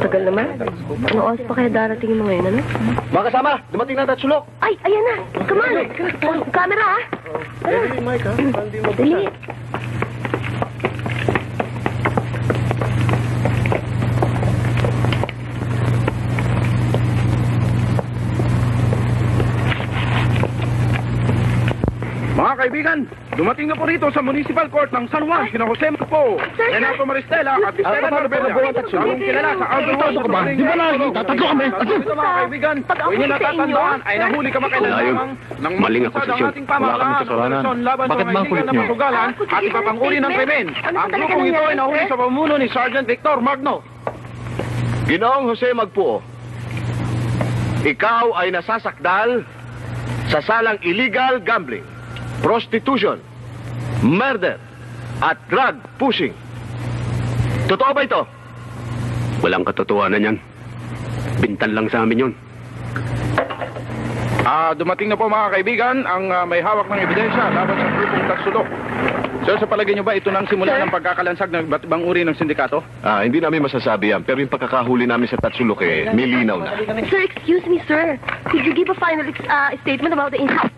Tagal naman. Ano oras pa kaya darating mo ngayon, ano? Mga kasama, dumating na ang tatsulok. Ay, ayan na. Come on. Camera, ah. Dali, Mike, ha? Hindi mo Dali. Mga kaibigan, dumating na po rito sa Municipal Court ng San Juan, sina Jose Magpo, Renato Maristela at Esteban Marbella. Lalong kilala sa Aldo ba? Di ba lagi? Tatatlo kami. Ito mga kaibigan, kung inyo natatandaan ay nahuli kamakailan lamang ng maling akusasyon. Wala kaming kasalanan. Bakit ba ang kulit niyo? At iba pang uri ng krimen. Ang grupong ito ay nahuli sa pamuno ni Sergeant Victor Magno. Ginoong Jose Magpuo, ikaw ay nasasakdal sa salang illegal gambling, prostitution, murder, at drug pushing. Totoo ba ito? Walang katotohanan yan. Bintan lang sa amin yun. Dumating na po mga kaibigan ang may hawak ng ebidensya laban sa grupong Tatsulok. Sir, sa palagay niyo ba ito nang simula ng pagkakalansag ng iba't ibang uri ng sindikato? Hindi namin masasabi yan, pero yung pagkakahuli namin sa Tatsulok may linaw na. Sir, excuse me, sir. Could you give a final statement about the incident?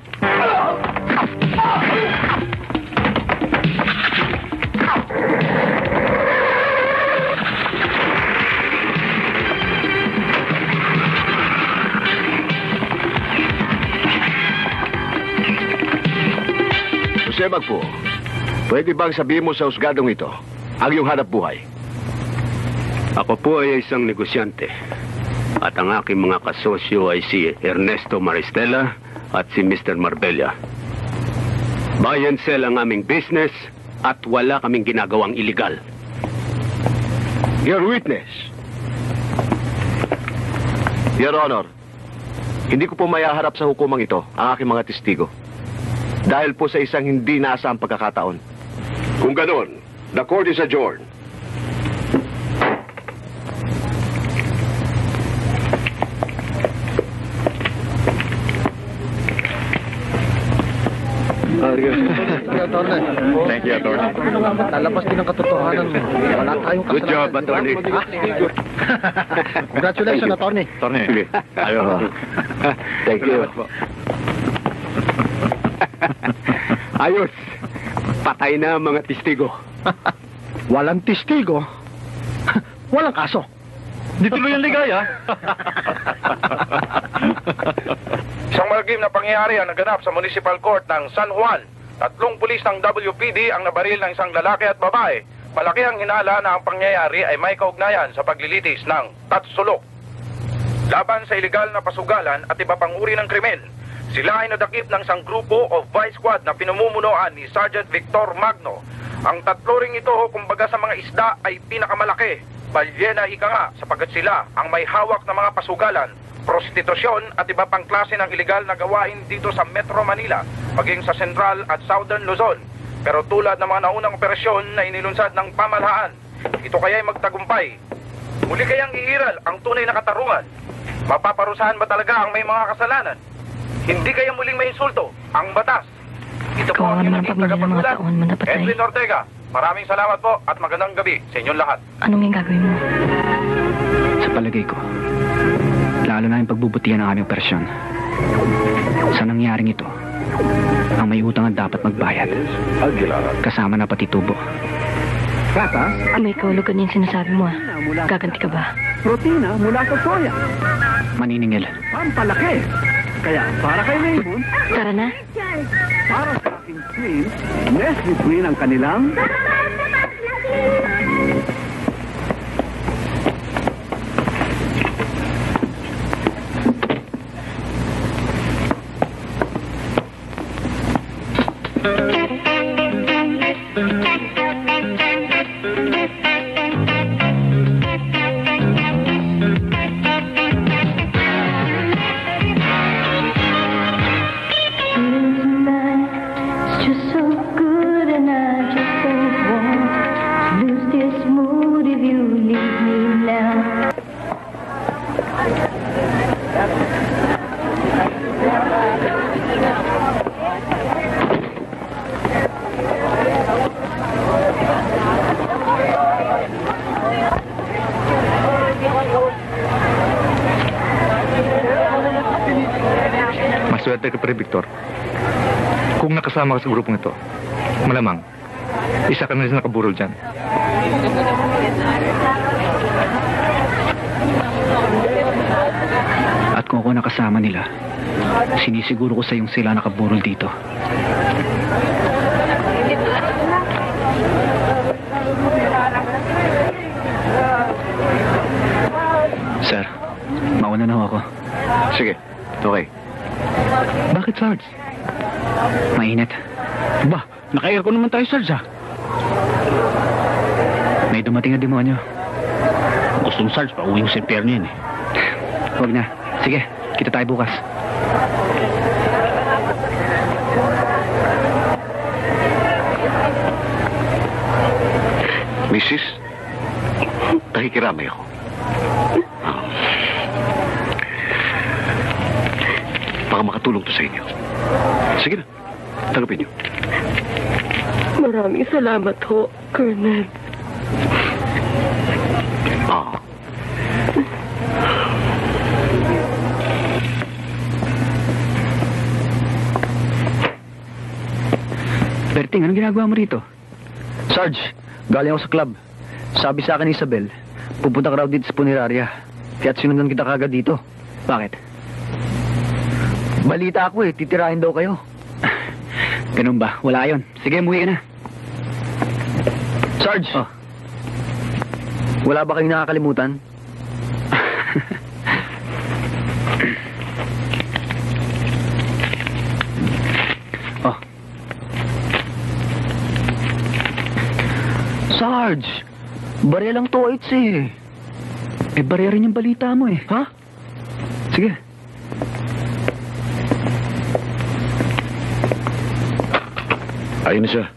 Jose Magpuo, pwede bang sabihin mo sa husgadong ito ang iyong hanap buhay? Ako po ay isang negosyante. At ang aking mga kasosyo ay si Ernesto Maristela at si Mr. Marbella. Buy and sell ang aming business at wala kaming ginagawang illegal. Your witness. Your Honor, hindi ko po mayaharap sa hukumang ito ang aking mga testigo. Dahil po sa isang hindi naasaang pagkakataon. Kung ganon, the court is adjourned. Thank you, Attorney. Lalabas din ang katotohanan mo. Wala tayong kasalanan. Good job, Attorney. Congratulations, Attorney. Attorney. Ayaw. Thank you. Ayos. Patay na ang mga testigo. Walang testigo. Walang kaso. Di tuloy ang ligaya. Isang malagim na pangyayari ang naganap sa Municipal Court ng San Juan. 3 pulis ng WPD ang nabaril ng isang lalaki at babae. Malaki ang hinala na ang pangyayari ay may kaugnayan sa paglilitis ng Tatsulok. Laban sa ilegal na pasugalan at iba pang uri ng krimen, sila ay nadakip ng isang grupo o vice squad na pinamumunuan ni Sergeant Victor Magno. Ang tatlo ring ito, kumbaga sa mga isda, ay pinakamalaki. Balyena ika nga, sapagkat sila ang may hawak na mga pasugalan, prostitusyon at iba pang klase ng ilegal na gawain dito sa Metro Manila, maging sa Central at Southern Luzon. Pero tulad ng mga naunang operasyon na inilunsad ng pamahalaan, ito kaya'y magtagumpay. Muli kayang iiral ang tunay na katarungan. Mapaparusahan ba talaga ang may mga kasalanan? Hindi kaya muling may insulto ang batas. Ito po ang inyong tagapagmulan, Edwin Ortega. Maraming salamat po at magandang gabi sa inyong lahat. Anong yung gagawin mo? Sa palagay ko, lalo na yung pagbubutihan ng aming operasyon. Sa nangyaring ito, ang may utang ang dapat magbayad. Kasama na pati tubo. May kaulugan yung sinasabi mo, ah. Gaganti ka ba? Protina mula sa soya. Maniningil. Pampalaki. Kaya para kay Raymond, Tara na. para sa aking twins, Nestle Twin ang kanilang... Just so good and I just don't want to lose this mood. Maswerte ka pa rin, Victor. Kung nakasama ka sa grupong ito, malamang, isa ka na rin nakaburol dyan. At kung ako nakasama nila, sinisiguro ko sa yung sila nakaburol dito. Sir, mauna na ho ako. Sige, okay. Bakit, Sarge? Mainit. Ba, naka-aircon naman tayo, Sarge, ah. May dumating na demonyo. Gusto mo, Sarge, pauwi ko sa impyerno yan, eh. Huwag na. Sige, kita tayo bukas. Mrs., nakikiramay ako. Baka makatulong to sa inyo. Sige na, tanggapin niyo. Maraming salamat ho, Colonel. Ah. Berting, anong ginagawa mo rito? Sarge, galing ako sa club. Sabi sa akin ni Isabel, pupunta ka raw dito sa puneraria. Kaya't sinundan kita kagad dito. Bakit? Balita ako eh, titirahin daw kayo. Ganun ba? Wala yun. Sige, umuwi ka na. Sarge! Oh. Wala ba kayong nakakalimutan? Oh. Sarge! Barya lang to, it's eh. Eh, barya rin yung balita mo eh. Ha? Sige. Ayun na siya.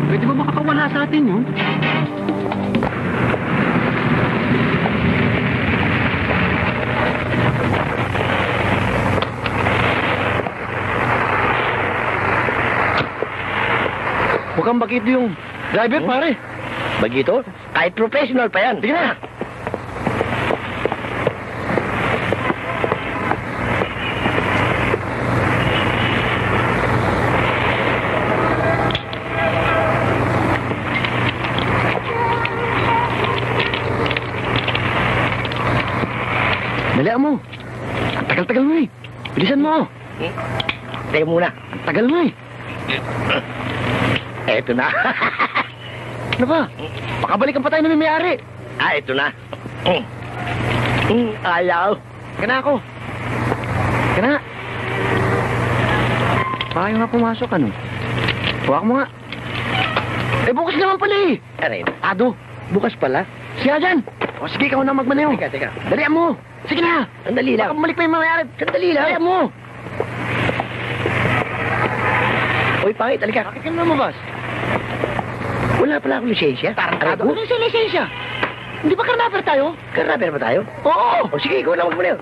Pwede ba makakawala sa atin yun? Mukhang bakito yung driver, pare. Bagito? Kahit professional pa yan. Sige na! Dalian mo. Ang tagal-tagal mo eh. Bilisan mo. Teka muna. Ang tagal mo eh. Eto na. Ano ba? Pakabalikan pa tayo na may-ari. Eto na. Ayaw. Kana ako. Kana. Baka nga pumasok ano. Huwag mo nga. Eh bukas naman pala eh. Aray. Ado, bukas pala. Siya dyan. O sige, ikaw na magmaneho. Teka. Dalian mo. Sige na. Sandali lang. Baka bumalik pa yung may-ari. Sandali lang. Dalian mo. Uy, pangit. Halika. Bakit ka na lumabas? Wala pala akong lisensya. Tarantado. Ano yung lisensya? Hindi ba karnaper tayo? Karnaper ba tayo? Oo. O sige, ikaw na magmaneho.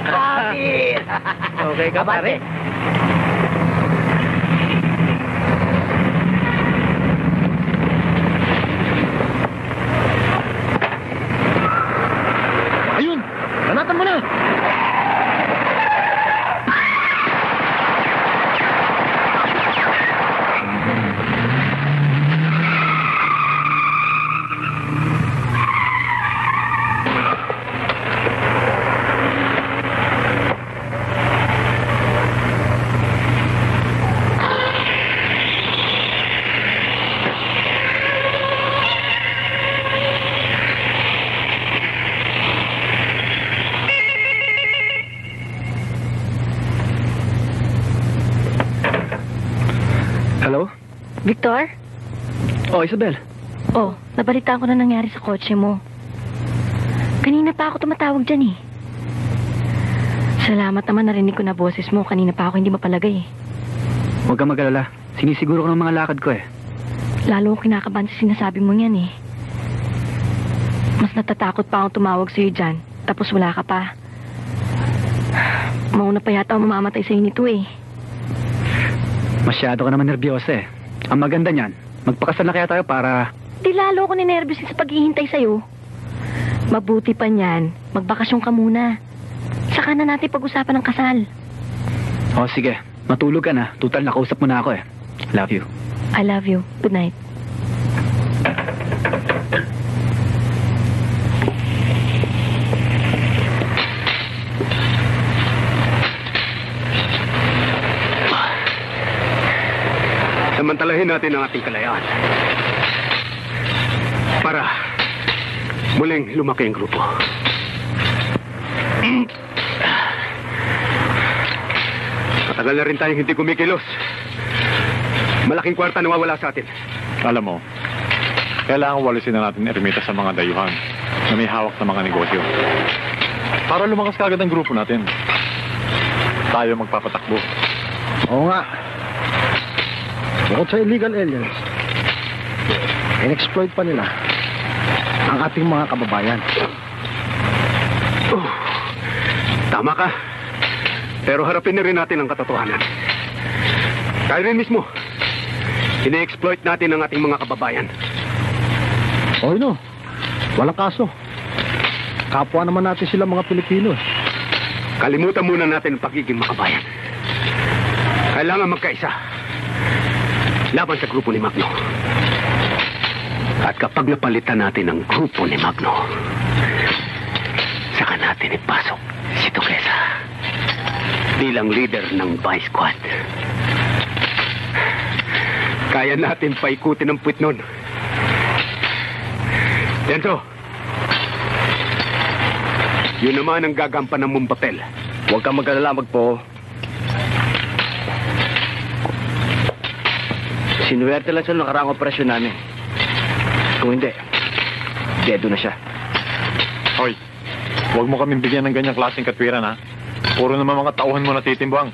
Kapit! Okay ka, pare? Ayun! Banatan mo na! Victor? Oh, Isabel. Oh, nabalitaan ko na nangyari sa kotse mo. Kanina pa ako tumatawag dyan eh. Salamat naman narinig ko na boses mo. Kanina pa ako hindi mapalagay eh. Huwag kang mag-alala. Sinisiguro ko ng mga lakad ko eh. Lalo ko kinakabahan sa sinasabi mo yan eh. Mas natatakot pa akong tumawag sa'yo dyan. Tapos wala ka pa. Mauna pa yata ako mamamatay sa'yo nito eh. Masyado ka naman nervyosa eh. Ang maganda niyan, magpakasal na kaya tayo para... Di lalo ako ninervyos sa paghihintay sa'yo. Mabuti pa niyan, magbakasyon ka muna. Saka na natin pag-usapan ng kasal. Oh, sige. Matulog ka na. Total, nakausap mo na ako eh. Love you. I love you. Good night. Samantalahin natin ang ating kalayaan. Para muling lumaki ang grupo. Matagal na rin tayong hindi kumikilos. Malaking kwarta nawawala sa atin. Alam mo, kailangan walisin na natin ermita sa mga dayuhan na may hawak na mga negosyo. Para lumakas kagad ang grupo natin. Tayo magpapatakbo. Oo nga. Bukod sa illegal aliens, in-exploit pa nila ang ating mga kababayan. Tama ka. Pero harapin na rin natin ang katotohanan. Kaya rin mismo, ini-exploit natin ang ating mga kababayan. Okay no, walang kaso. Kapwa naman natin sila mga Pilipino. Kalimutan muna natin ang pagiging makabayan. Kailangan magkaisa laban sa grupo ni Magno. At kapag napalitan natin ang grupo ni Magno, saka natin ipasok si Duquesa bilang leader ng Vice Squad. Kaya natin paikutin ang puwit nun. Denso, yun naman ang gagampan ng mong papel. Huwag kang mag-alala, Magpo. Sinuwerte lang siya nakaraang operasyon namin. Kung hindi, dedo na siya. Hoy, huwag mo kaming bigyan ng ganyang klaseng katwiran, ha? Puro naman mga tauhan mo na titimbang.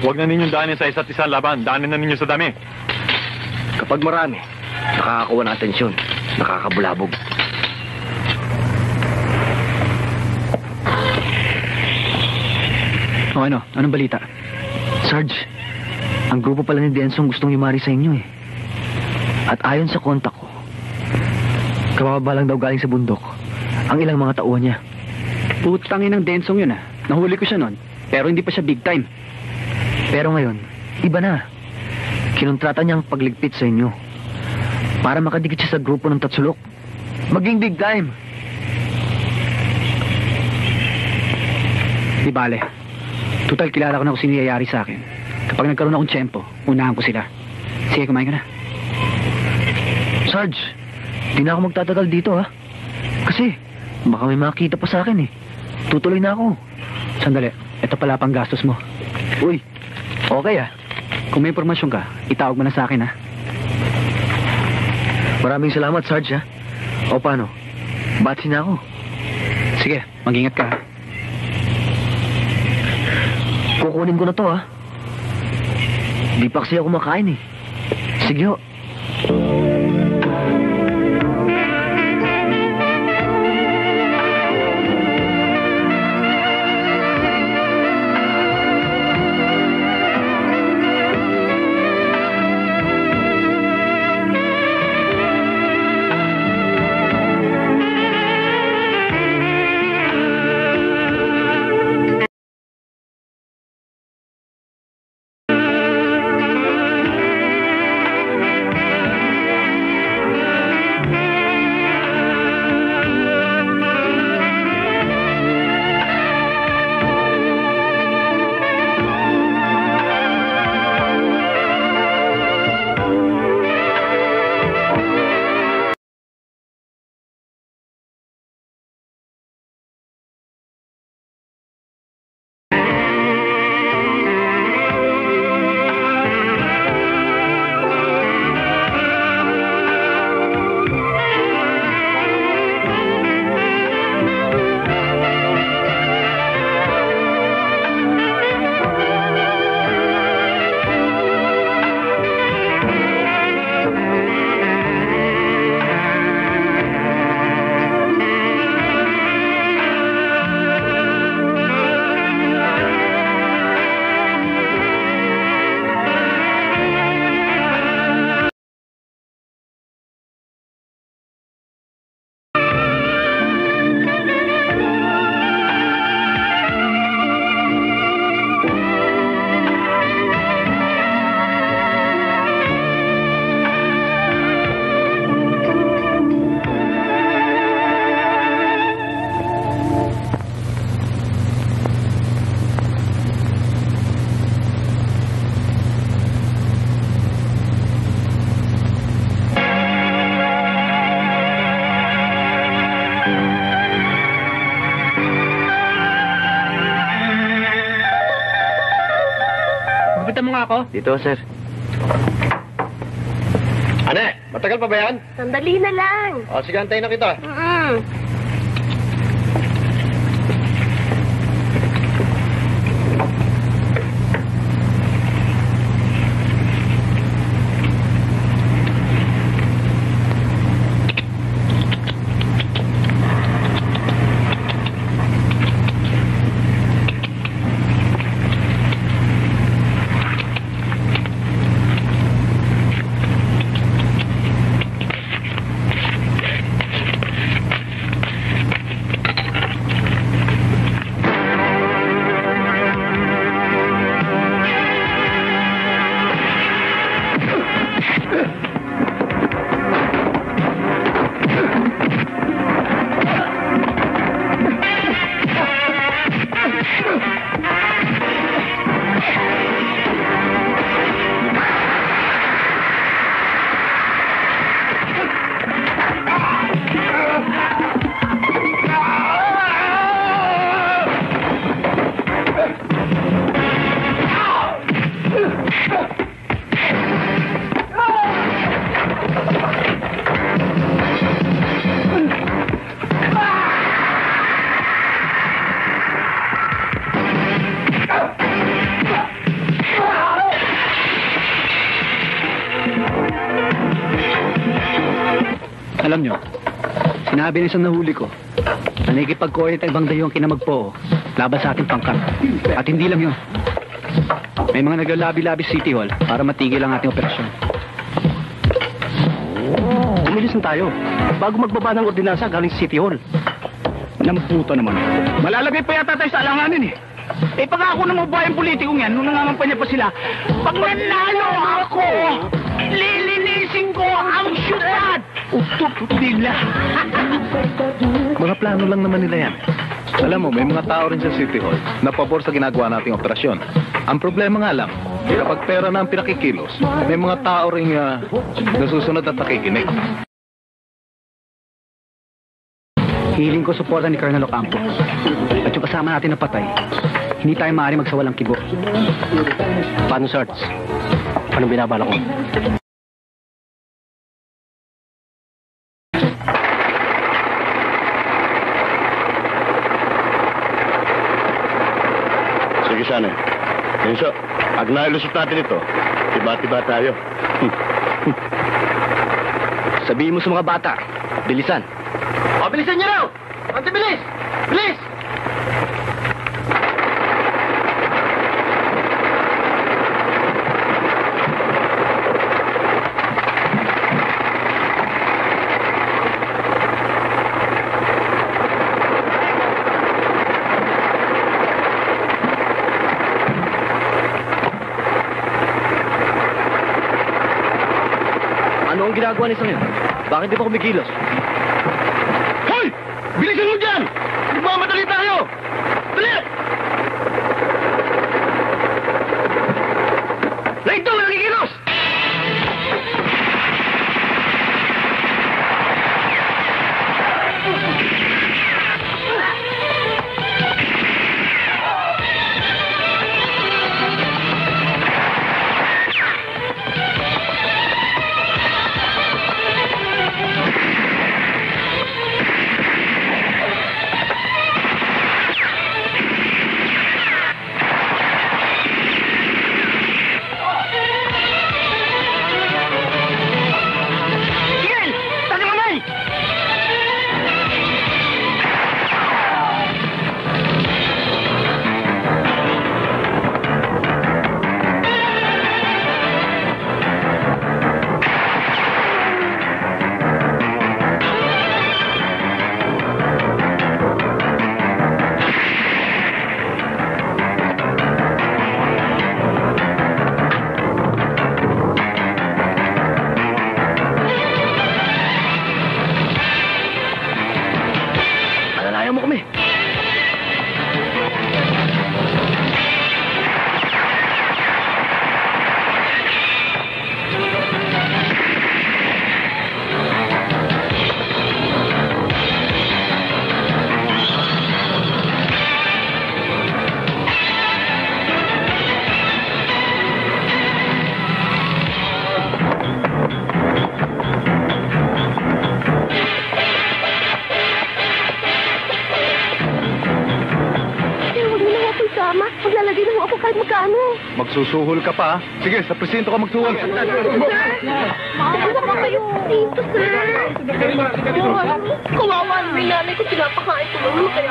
Huwag na ninyong daanin sa isa't isang laban. Daanin na ninyo sa dami. Kapag marami, nakakakuha ng atensyon, nakakabulabog. O ano? Anong balita? Sarge, ang grupo pala ni Densong gustong yumari sa inyo eh. At ayon sa kontak ko, kabababa lang daw galing sa bundok ang ilang mga tauhan niya. Putangin ng Densong yun ah. Nahuli ko siya nun. Pero hindi pa siya big time. Pero ngayon, iba na. Kinontrata niya ang pagligpit sa inyo para makadikit siya sa grupo ng Tatsulok. Maging big time. Di bale. Total, kilala ko na kung sino yayari sa akin. Kapag nagkaroon akong tiyempo, unahan ko sila. Sige, kumain ka na. Sarge, di na ako magtatagal dito ha. Kasi, baka may makita pa sa akin eh. Tutuloy na ako. Sandali, ito pala pang gastos mo. Uy, okay ah. Kung may impormasyon ka, itawag mo na sa akin ha. Maraming salamat, Sarge ha. O paano? Batsi na ako. Sige, mag-ingat ka ha. Kukunin ko na to ha. Di pa kasi ako makain eh. Sige ho. Gupitan mo nga ako. Dito, sir. Ane, matagal pa ba yan? Sandali na lang. O, sige, antayin na kita. Alam nyo, sinabi ng isang nahuli ko, na nakikipag-coordinate ang ibang dayong kinamagpo laban sa ating pangkat. At hindi lang yun. May mga naglalabi-labi sa City Hall para matigil ang ating operasyon. Umilis na tayo. Bago magbaba ng ordinansa galing sa City Hall. Namputo naman. Malalagay pa yata tayo sa alanganin eh. Eh pag ako ng mabayang politikong yan, nung nangangampanya pa sila, pag nanalo ako, lilinisin ko ang syudad! Utot bigla. Mga plano lang naman nila yan. Alam mo, may mga tao rin sa City Hall na pabor sa ginagawa nating operasyon. Ang problema nga lang, kapag pera na ang pinakikilos, may mga tao rin nasusunod at nakikinig. Hiling ko suporta ni Colonel Ocampo. At yung kasama natin na patay, hindi tayo maaari magsawalang kibo. Paano, Sarge? Anong binabala ko? Sige, sana. Enzo, pag nailusot natin ito, tiba-tiba tayo. Sabihin mo sa mga bata, bilisan. O, bilisan niyo raw! Ante, bilis! Bilis! Ano ang ginagawa ni Sangin? Bakit di pa kumikilos? Hoy! Bilisan mo dyan! Nagmamadali tayo! Dali! Rito! Nakikilos! kahit magkano. Magsusuhol ka pa, ha? Sige, sa presinto ka magsuhol. Maawa pa kayo. Dito, sir. Kawawa naman nanay ko. Pinapakain ko naman. Kaya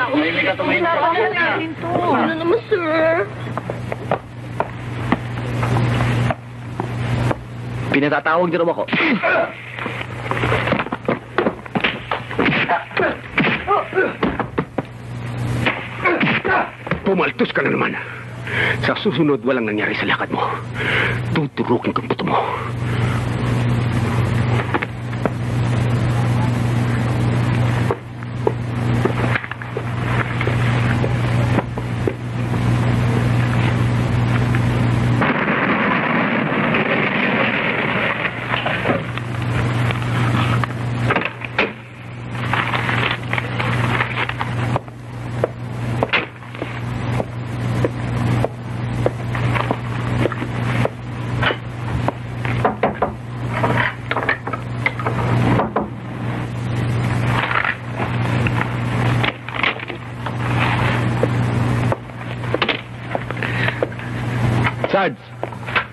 ako pinapakain to. Ano naman, sir? Pinatatawag niyo ako. Pumaltos ka na naman. Sa susunod, walang nangyari sa lakad mo. Tuturukin kang buto mo. Sarge,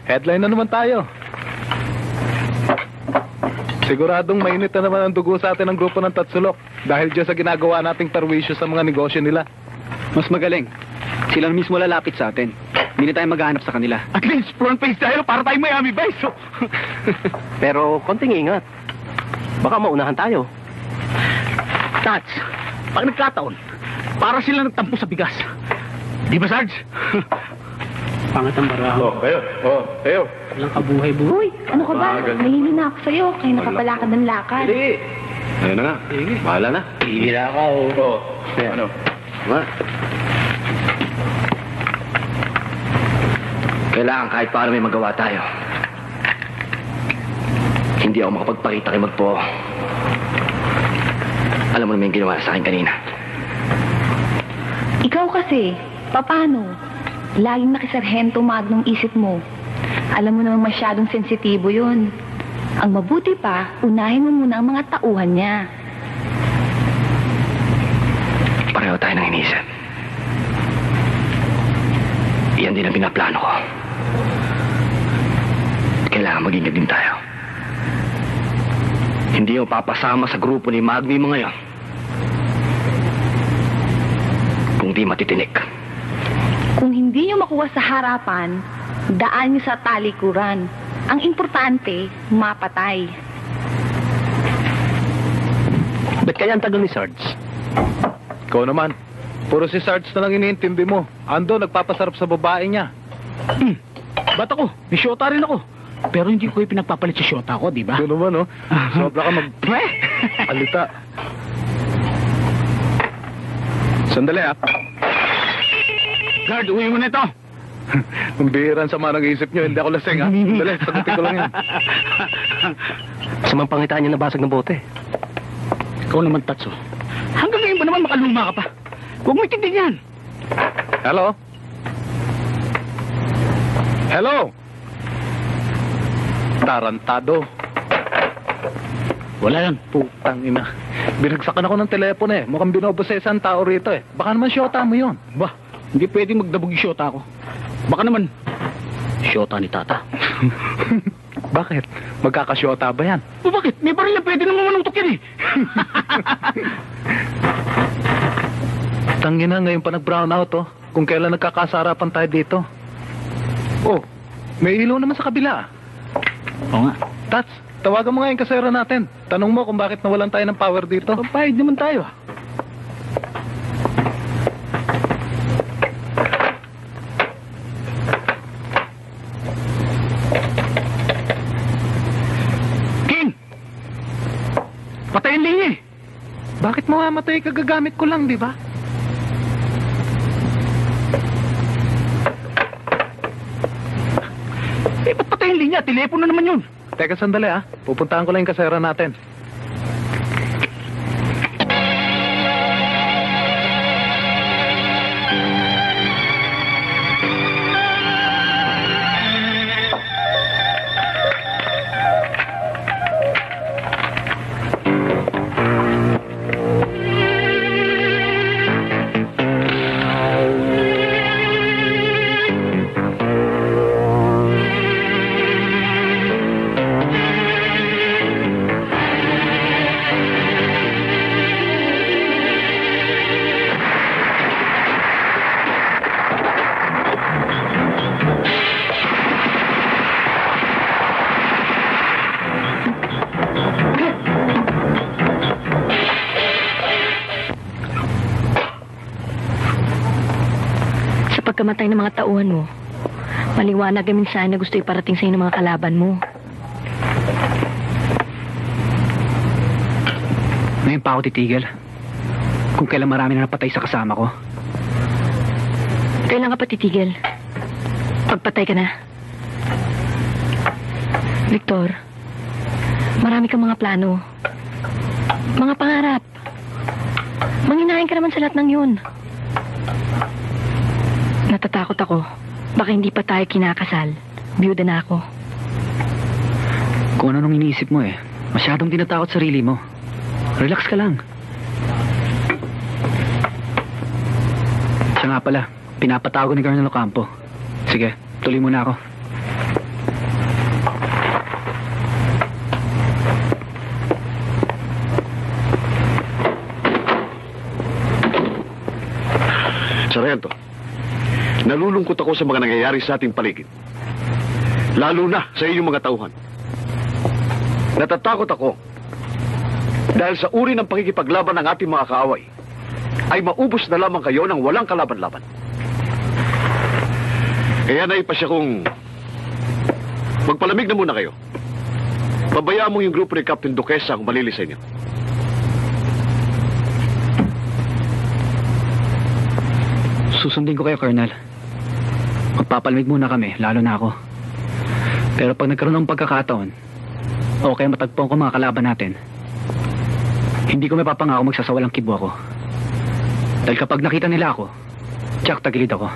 headline na naman tayo. Siguradong mainit na naman ang dugo sa atin ng grupo ng Tatsulok dahil dyan sa ginagawa nating perwisyo sa mga negosyo nila. Mas magaling. Sila na mismo lalapit sa atin. Hindi na tayo maghahanap sa kanila. At least, front face tayo para tayo Miami Vice. So. Pero konting ingat. Baka maunahan tayo. Tats, pag nagkataon, para sila nagtampo sa bigas. Di ba, Sarge? Pangat ang baraho. Kayo. Walang kabuhay-buhay. Uy, ano ka ba? Nahihili na ako sa'yo. Kaya nakapalakad ng lakad. Ayun na nga. Bahala na. Hihira ka, oh. Ano? Ma. Kailangan kahit paano may magawa tayo. Hindi ako makapagpakita kay Magpo. Alam mo naman yung ginawa sa akin kanina. Ikaw kasi, paano? Laging nakisarhento magnong isip mo. Alam mo naman masyadong sensitibo yun. Ang mabuti pa, unahin mo muna ang mga tauhan niya. Pareho tayo ng inisip. Iyan din ang pinaplano ko. Kailangan maging din tayo. Hindi ako papasama sa grupo ni Magmi mo ngayon. Kung di matitinik. Kung hindi niyo makuha sa harapan, daan niyo sa talikuran. Ang importante, mapatay. Ba't kaya ang tagal ni Sarge? Ikaw naman. Puro si Sarge na lang iniintindi mo. Ando, nagpapasarap sa babae niya. Ba't ako? May syota rin ako. Pero hindi ko yung pinagpapalit sa syota ko, di ba? Ito naman, oh. Sobra ka alita. Sandali, ah. Guard, uwi mo na ito. Ang bihiran sa mga nag-iisip nyo, hindi ako lasing, ha? Sandali, sagutin ko lang yan. Sa mga pangitaan niya nabasag ng bote. Ikaw naman, Tatso. Hanggang ngayon ba naman makaluma ka pa? Huwag mo itindihan yan. Hello? Hello? Tarantado. Wala yan. Putang ina. Binagsakan ako ng telepono eh. Mukhang binobosesan tao rito eh. Baka naman syota mo yun. Ba, hindi pwedeng magdabog yung syota ko. Baka naman, syota ni Tata. Bakit? Magkakasyota ba yan? O bakit? May baril na pwede naman manungtok yan eh. Tangina, ngayon pa nag-brown out oh. Kung kailan nagkakasarapan tayo dito. Oh, may ilaw naman sa kabila. Oo nga. Tats, tawagan mo nga yung kasera natin. Tanong mo kung bakit nawalan tayo ng power dito. Papayad naman tayo. King! Patayin linya eh. Bakit mo mamatay kagagamit ko lang, di ba? Eh, ba't patayin linya? Telepono naman yun. Teka, sandali ah. Pupuntahan ko lang yung kasera natin. pagkamatay ng mga tauhan mo, maliwanag ang mensahe na gusto iparating sa'yo ng mga kalaban mo. Ngayon pa ako titigil. Kung kailan marami na napatay sa kasama ko. Kailan ka pa titigil? Pagpatay ka na. Victor, marami kang mga plano. Mga pangarap. Manginahin ka naman sa lahat ng yun. Natatakot ako. Baka hindi pa tayo kinakasal. Biyuda na ako. Kung ano nung iniisip mo eh. Masyadong tinatakot sarili mo. Relax ka lang. Siya nga pala, pinapatawag ni Colonel Ocampo. Sige, tuloy muna ako. Sargento, nalulungkot ako sa mga nangyayari sa ating paligid. Lalo na sa inyong mga tauhan. Natatakot ako dahil sa uri ng pakikipaglaban ng ating mga kaaway ay maubos na lamang kayo ng walang kalaban-laban. Kaya naipasya kong magpalamig na muna kayo. Pabayaan mo yung grupo ni Captain Duquesa ang malili sa inyo. Susundin ko kayo, Colonel. Magpapalamig muna kami, lalo na ako. Pero pag nagkaroon ng pagkakataon, o kaya matagpuan ko mga kalaban natin, hindi ko may papangako magsasawalang kibo ako. Dahil kapag nakita nila ako, tsak tagilid ako.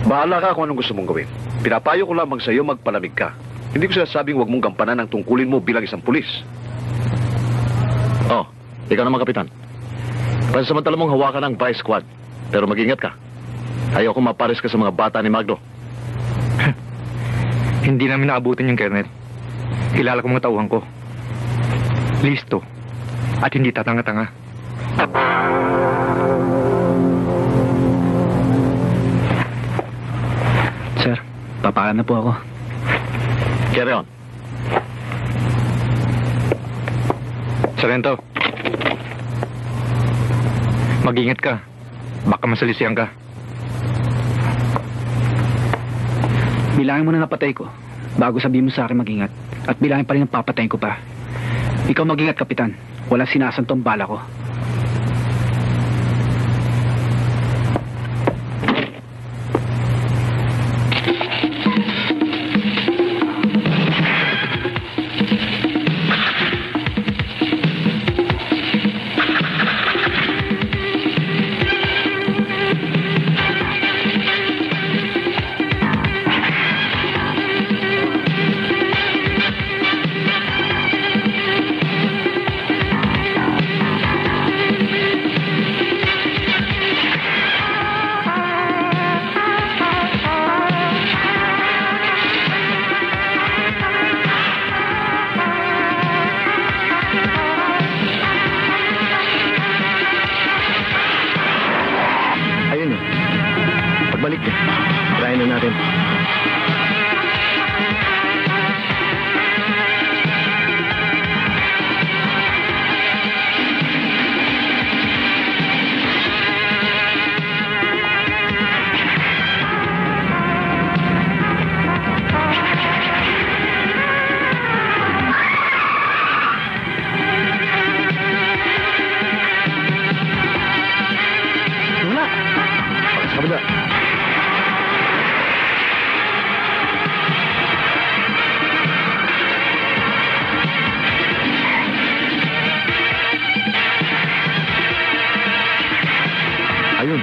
Bahala ka kung anong gusto mong gawin. Pinapayo ko lamang sa iyo magpalamig ka. Hindi ko sinasabing huwag mong gampanan ang tungkulin mo bilang isang pulis. Oh, ikaw naman, Kapitan. Pansamantala mong hawakan ang vice squad. Pero mag-ingat ka. Ayaw ko mapares ka sa mga bata ni Magdo. Hindi namin naabutin yung Colonel. Kilala ko mga tauhan ko. Listo. At hindi tatanga-tanga. Sir, papaalam na po ako. Carry on. Sargento. Mag-ingat ka. Baka masalisihan ka. Bilangin mo na napatay ko bago sabihin mo sa akin mag-ingat. At bilangin pa rin ang papatayin ko pa. Ikaw mag-ingat, Kapitan. Walang sinasantong bala ko. Pagbalik eh. Try na natin. Wala. Sa kabila. Ayun.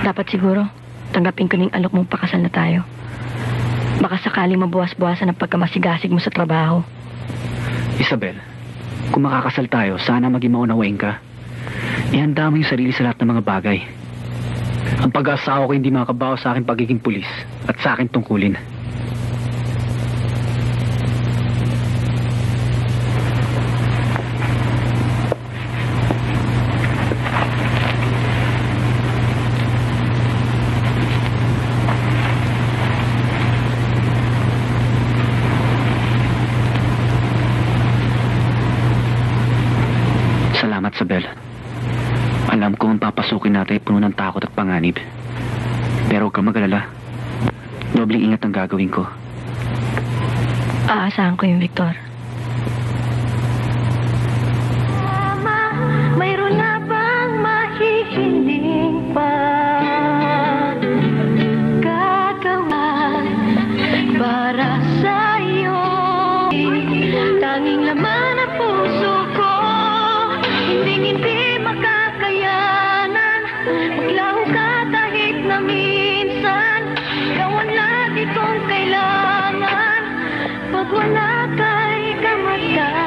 Dapat siguro, tanggapin ko ning alok mong pakasal na tayo. Baka sakaling mabuwas-buwasan ang pagkamasigasig mo sa trabaho. Isabel, kung makakasal tayo, sana maging maunawain ka. Ihanda mo yung sarili sa lahat ng mga bagay. Ang pag-aasawa ko hindi makabawas sa aking pagiging pulis at sa aking tungkulin. Salamat, Isabel. Alam ko ang papasukin natin ay puno ng takot at panganib. Pero huwag kang mag-alala. Dobling ingat ang gagawin ko. Aasahan ko yung Victor. Mayroon na bang mahihiling pa gagawa para sa'yo? Tanging laman ang puso ko, hindi makakayanan. Maglaho ka kahit na minsan, gawan lahat itong kailangan. Pag wala ka'y kamatayan.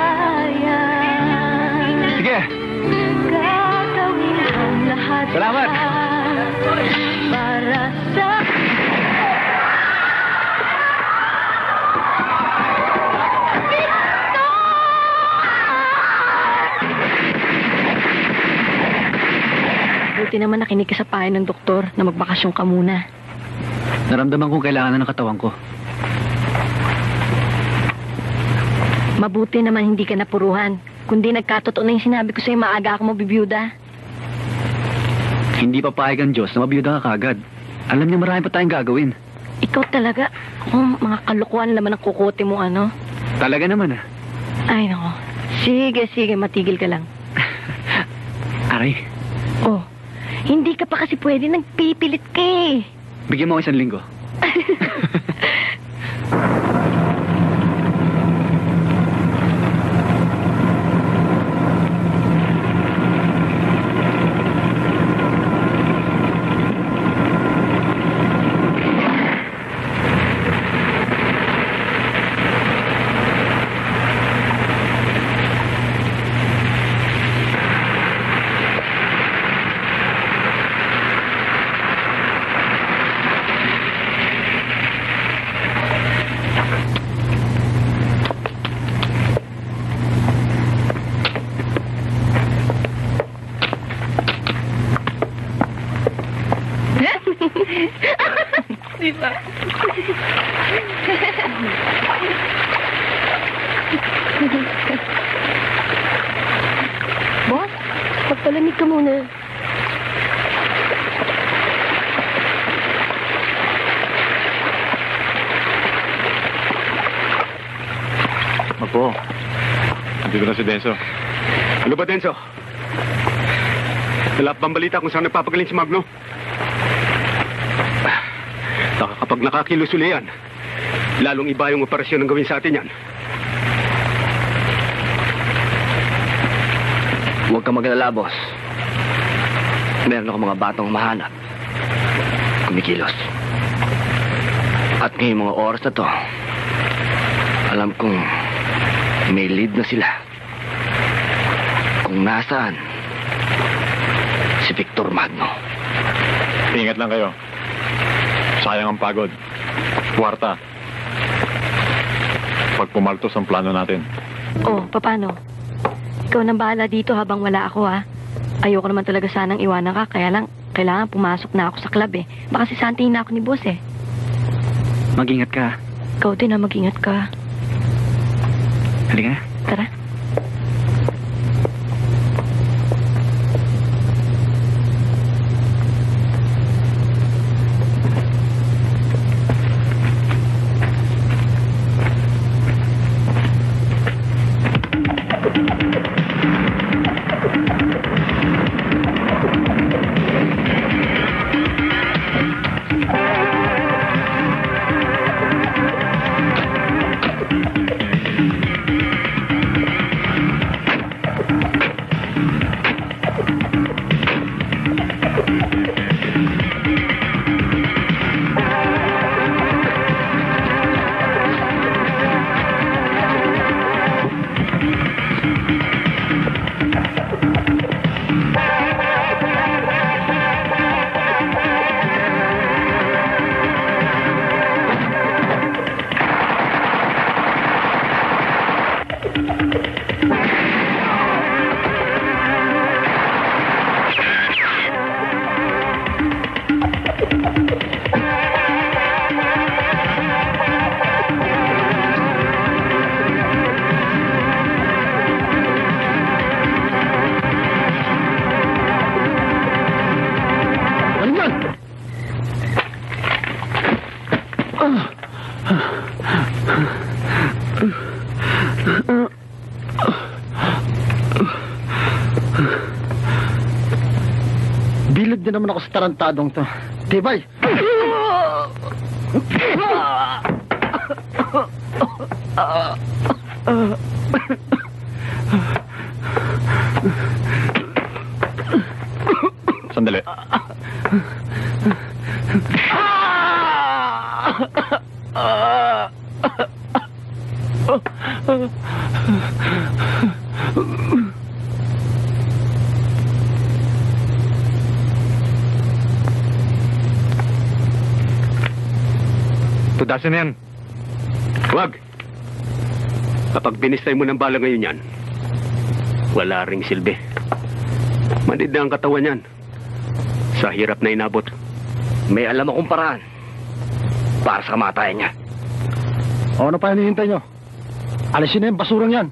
Sige! Gagawin ang lahat. Salamat. Para sa... Buti naman nakinig ka sa payo ng doktor na magbakasyon ka muna. Naramdaman kong kailangan na ng katawan ko. Mabuti naman hindi ka napuruhan. Kundi nagkatotoo na yung sinabi ko sa'yo, maaga ako mabibiyuda. Hindi papayag ang Diyos na mabiyuda ka kagad. Alam niya marami pa tayong gagawin. Ikaw talaga, mga kalukuhan naman ang kukote mo, ano? Talaga naman ah. Ay, nako. Sige, matigil ka lang. Aray, Oh, hindi ka pa kasi pwede, nagpipilit ka eh. bigyan mo ako 1 linggo. Diba? Boss, magpalamig ka muna. Opo. Nandito na si Denso. Ano ba, Denso? Wala pa bang balita kung saan nagpapagaling si Magno? Baka kapag nakakilos uli yan, lalong iba yung operasyon ng gawin sa atin yan. Huwag ka mag-alala, boss. Meron ako mga batang mahanap. Kumikilos. At ngayong mga oras na to, alam kong may lead na sila. Kung nasaan si Victor Magno. Ingat lang kayo. Sayang ang pagod. Kwarta. Pag pumaltos ang plano natin. Oh, paano? Ikaw nang bahala dito habang wala ako, ha? Ayoko naman talaga sanang iwanan ka, kaya lang, kailangan pumasok na ako sa club, eh. Baka sisantiin na ako ni boss, eh. Mag-ingat ka. Ikaw din, ha, mag-ingat ka. Halika na. Tara. Ano yan? Bilad din naman ako sa tarantadong to. Tibay! Sandali. Tudasin yan. Huwag! Kapag binistay mo ng bala ngayon yan, wala ring silbi. Manid na ang katawan yan. Sa hirap na inabot. May alam akong paraan para sa kamatayan niya. O, ano pa hinihintay nyo? Alisin na yung basurang yan.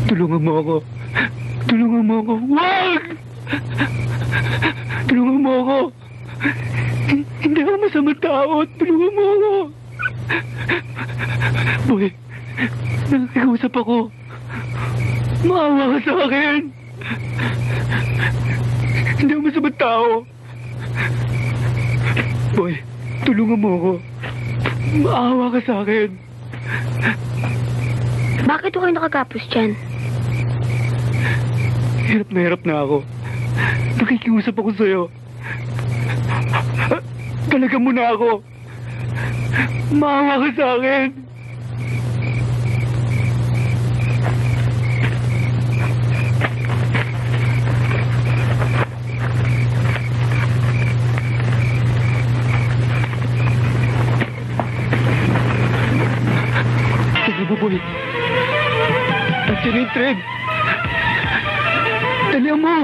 Tulungan mo ako. Tulungan mo ako. Wag! Tulungan mo ako. Hindi ako masamang tao. Tulungan mo ako. Boy, nakikiusap ako. Maawa ka sa akin. Hindi ako masamang tao. Boy, tulungan mo ako. Maawa ka sa akin. Bakit ko kayo nakagapos dyan? Hirap na ako. Nakikiusap ako sa'yo. Talaga mo na ako. Maawa ka sa akin. Sige mo, boy. Nandiyan yung tren. Dalihan mo!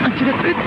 Ang sinapit!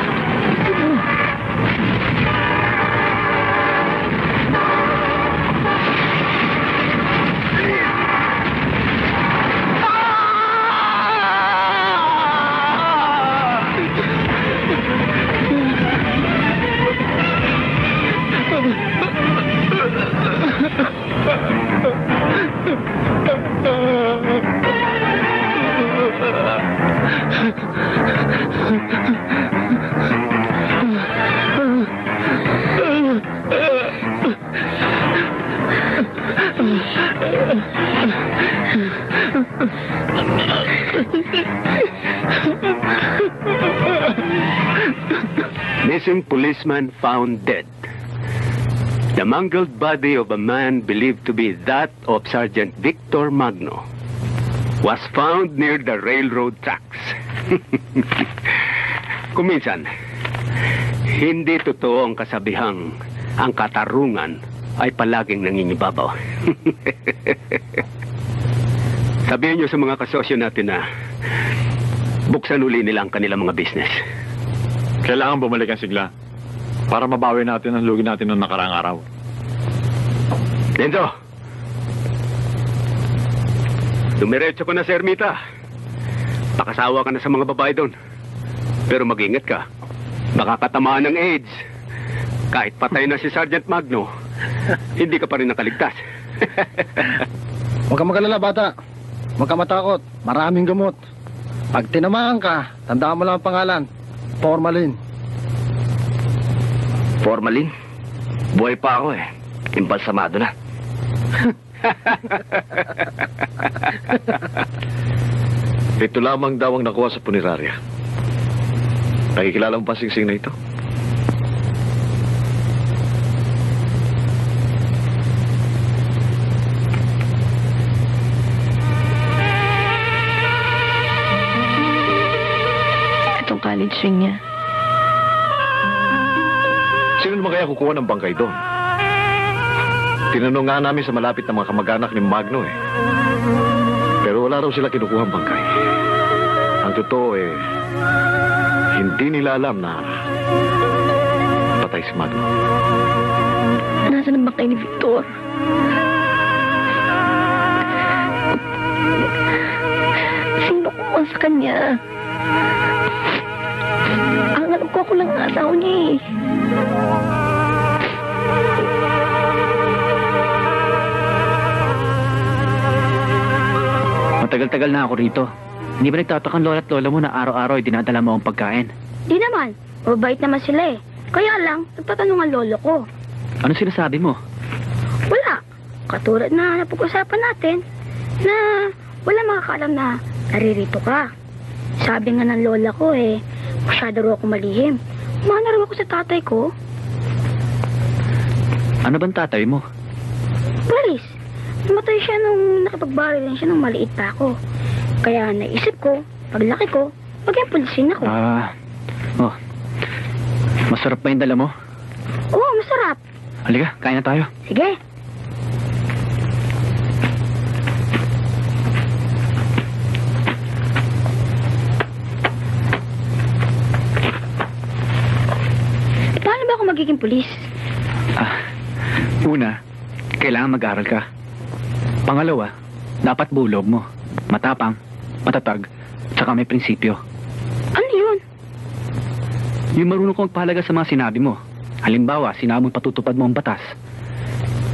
Missing policeman found dead. The mangled body of a man believed to be that of Sergeant Victor Magno was found near the railroad tracks. Kuminsan, hindi totoo ang kasabihang ang katarungan ay palaging nangingibabaw. Sabihin niyo sa mga kasosyo natin na buksan uli nila ang kanilang mga business. Kailangan bumalik ang sigla para mabawi natin ang lugi natin noong nakaraang araw. Lenzo! Dumiretso ko na sa ermita. Pakasawa ka na sa mga babae doon. Pero mag-ingat ka. Baka katamaan ng AIDS. Kahit patay na si Sergeant Magno, hindi ka pa rin nakaligtas. Huwag ka magalala, bata. Huwag ka matakot. Maraming gamot. Pag tinamaan ka, tandaan mo lang ang pangalan. Formalin. Formalin? Buhay pa ako eh. Imbalsamado na. Ito lamang daw ang nakuha sa punerarya. Nakikilala mo pa singsing na ito? Itong college ring niya. Sino naman kaya kukuha ng bangkay doon? Tinanong nga namin sa malapit na mga kamag-anak ni Magno eh. Pero wala raw sila kinukuha ang bangkay. Ang totoo eh, hindi nila alam na patay si Magno. Nasaan ang bangkay ni Victor? Sino kumuha sa kanya? Ang alam ko, ako lang ang asawa niya eh. Matagal-tagal na ako rito. Hindi ba nagtataka ang lola at lola mo na araw-araw ay dinadala mo ang pagkain? Di naman. Mabait naman sila eh. Kaya lang, nagtatanong ang lolo ko. Ano sinasabi mo? Wala. Katulad na napag-usapan natin na wala makakaalam na naririto ka. Sabi nga ng lola ko eh, masyado raw ako malihim. Umana raw ako sa tatay ko. Ano bang tatay mo? Pulis. Namatay siya nung nakipagbaril siya nung maliit pa ako. Kaya naisip ko, paglaki ko, maging pulisin ako. Masarap ba yung dala mo? Oo, masarap. Halika, kain na tayo. Sige. Paano ba ako magiging pulis? Una, kailangan mag-aral ka. Pangalawa, dapat bulog mo. Matapang, matatag, tsaka may prinsipyo. Ano yun? Yung marunong kang magpahalaga sa mga sinabi mo. Halimbawa, sinabi mo patutupad mo ang batas.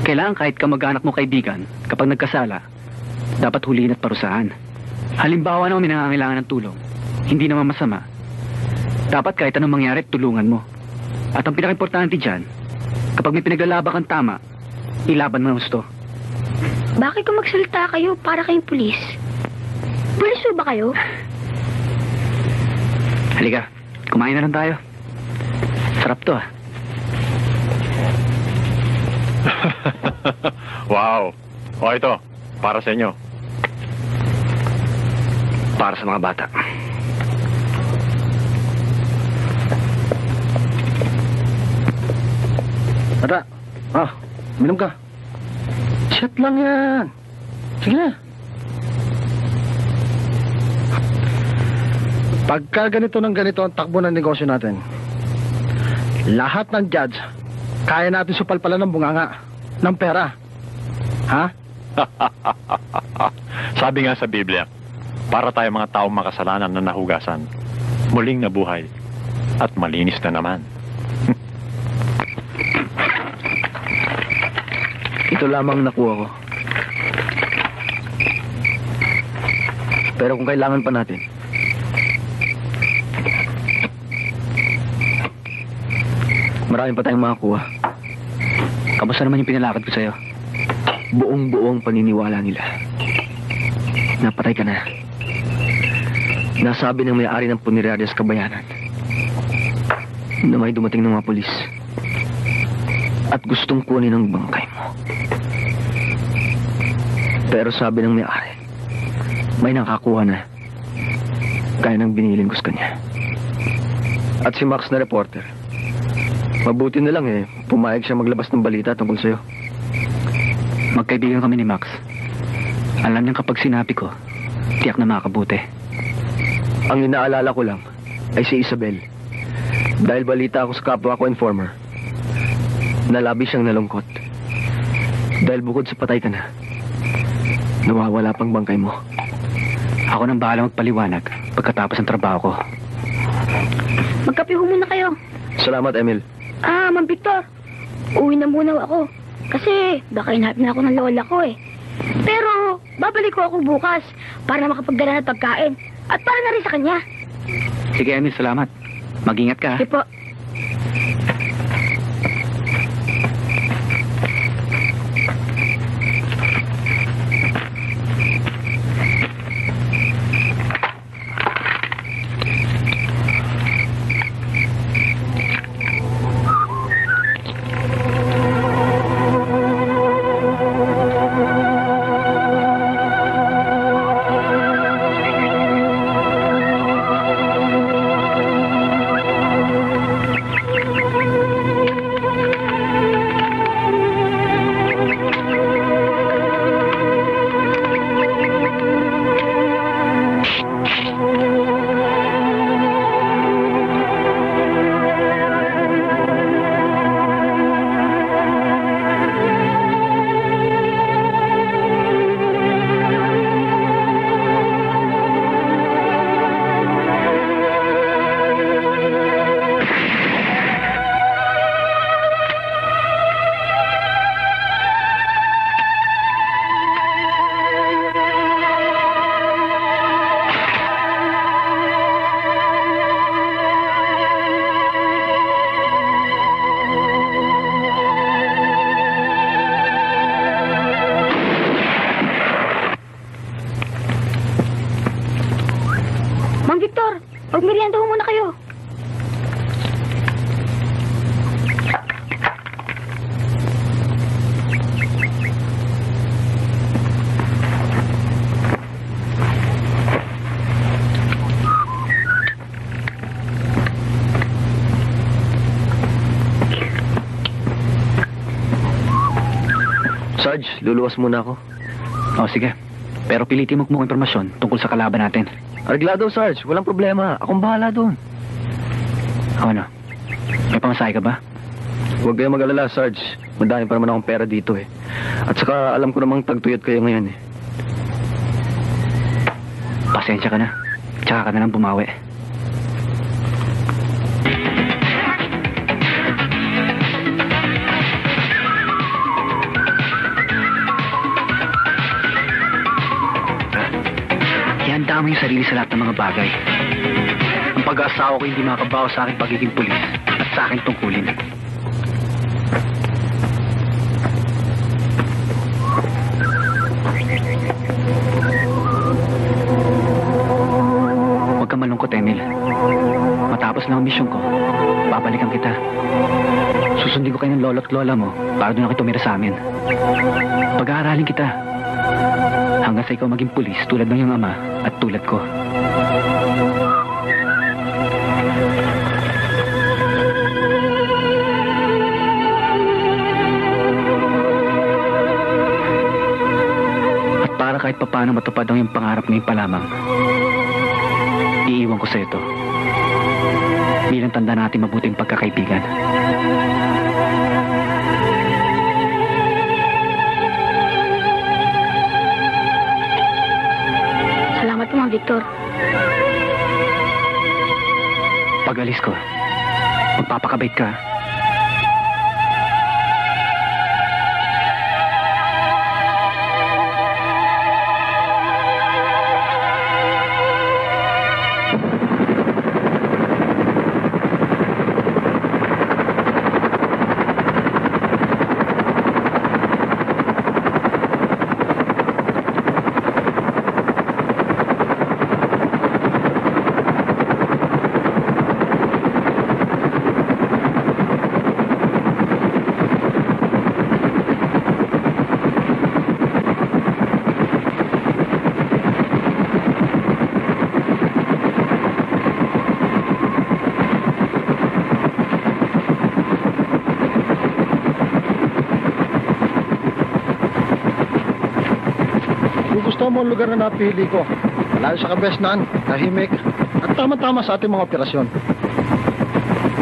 Kailangan kahit kamag-anak mo kaibigan, kapag nagkasala, dapat huliin at parusahan. Halimbawa na may nangangailangan ng tulong, hindi naman masama. Dapat kahit anong mangyari, tulungan mo. At ang pinaka-importante dyan, kapag may pinaglalaba kang tama, ilaban mo ng gusto. Bakit kung magsalita kayo para kayong pulis? Pulis ba kayo? Halika, kumain na lang tayo. Sarap to Wow! O ito, para sa inyo. Para sa mga bata. Tara. Minum ka. Shot lang yan. Sige na. Pagka ganito ng ganito ang takbo ng negosyo natin, lahat ng judge, kaya natin supalpalan ng bunganga, ng pera. Ha? Sabi nga sa Biblia, para tayo mga taong makasalanan na nahugasan, muling nabuhay, at malinis na naman. Ito lamang nakuha ko. Pero kung kailangan pa natin, marami pa tayong makakuha. Kamusta naman yung pinalakad ko sa'yo? Buong-buong paniniwala nila. Napatay ka na. Nasabi ng may-ari ng punerarya sa Kabayanan na may dumating ng mga pulis at gustong kunin ang bangkay mo. Pero sabi ng may-ari, may nakakuha na kaya nang binilin ko sa kanya. At si Max na reporter, mabuti na lang pumayag siya maglabas ng balita tungkol sa'yo. Magkaibigan kami ni Max. Alam niyang kapag sinabi ko, tiyak na makakabuti. Ang inaalala ko lang ay si Isabel. Dahil balita ako sa kapwa ko informer, nalabi siyang nalungkot. Dahil bukod sa patay ka na, nawawala pang bangkay mo. Ako nang bahala magpaliwanag pagkatapos ng trabaho ko. Magkape ho muna kayo. Salamat, Emil. Ma'am Victor, uwi na muna ako. Kasi baka hinahap na ako ng lola ko eh. Pero babalik ko ako bukas para makapagdala ng pagkain. At para na rin sa kanya. Sige, Emil, salamat. Mag-ingat ka. Sige po. Mang Victor, magmerienda ho muna kayo. Sarge, luluwas muna ako. O, sige. Pero pilitin mo kung impormasyon tungkol sa kalaban natin. Arreglado, Sarge. Walang problema. Akong bahala doon. O ano? May pamasahe ka ba? Huwag kayong mag-alala, Sarge. Madami pa naman akong pera dito eh. At saka alam ko namang tagtuyot kayo ngayon eh. Pasensya ka na. Tsaka ka na lang bumawi. Ihanda mo yung sarili sa lahat ng mga bagay. Ang pag-aasawa ko hindi makabawa sa akin pagiging pulis at sa akin tungkulin. Huwag kang malungkot, Emil. Matapos lang ang misyon ko, babalikan kita. Susundin ko kayo ng lolo at lola mo para doon ako tumira sa amin. Pag-aaralin kita hanggang sa ikaw maging pulis tulad ng iyong ama at tulad ko. At para kahit papaano matupad ang iyong pangarap ngayon pa lamang, iiwan ko sa ito bilang tanda natin mabuting pagkakaibigan. Salamat po, Mang Victor. Pag alis ko, magpapakabait ka. Gusto mo ang lugar na napili ko. Malayo sa kabesnan, tahimik, at tama-tama sa ating mga operasyon.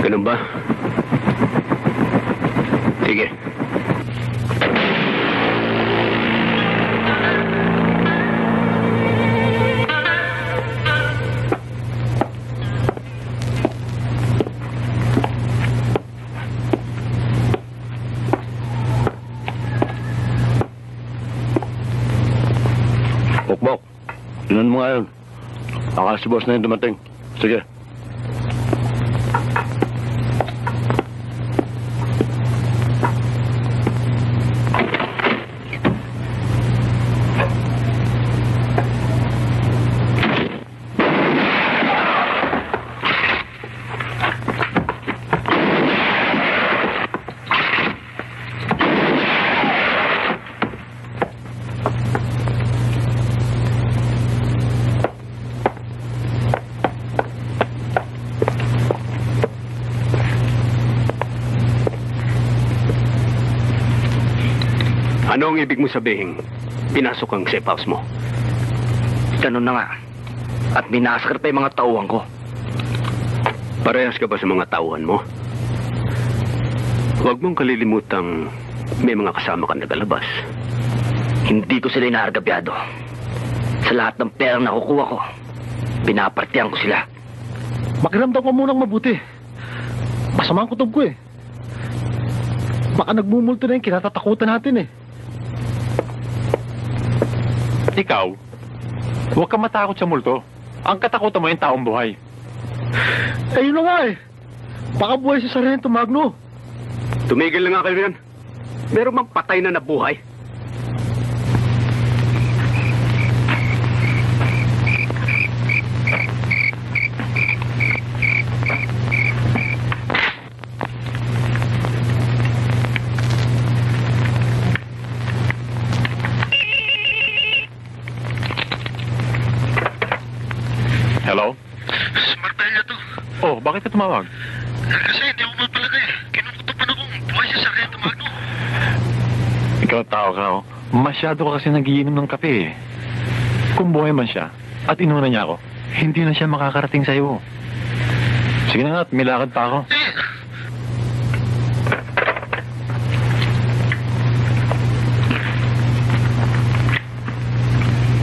Ganun ba? Sige. Tingnan mo nga yun. Akala si boss na yung dumating. Sige. Ano ang ibig mo sabihin? Pinasok ang safe house mo. Ganun na nga. At binaskar pa yung mga tauhan ko. Parehas ka ba sa mga tauhan mo? Huwag mong kalilimutang may mga kasama kang nagalabas. Hindi ko sila inaargabyado. Sa lahat ng perang nakukuha ko, pinapartihan ko sila. Makiramdam ko munang mabuti. Masama ang kutob ko eh. Baka nagmumulto na yung kinatatakutan natin eh. Ikaw, huwag kang matakot sa multo. Ang katakutan mo yung taong buhay. Ayun na nga eh. Baka buhay si Sargento Magno. Tumigil na nga kayo yan. Meron bang patay na nabuhay? Hello? Martella to. Oh, bakit ka tumawag? Kasi hindi ako mapalagay. Kinukutupan akong buhay si Sargento Magno. Ikaw tao ka, oh. Masyado ka kasi nagiinom ng kape, eh. Kung buhay man siya, at inuna niya ako, hindi na siya makakarating sa'yo. Sige na nga, at may lakad pa ako.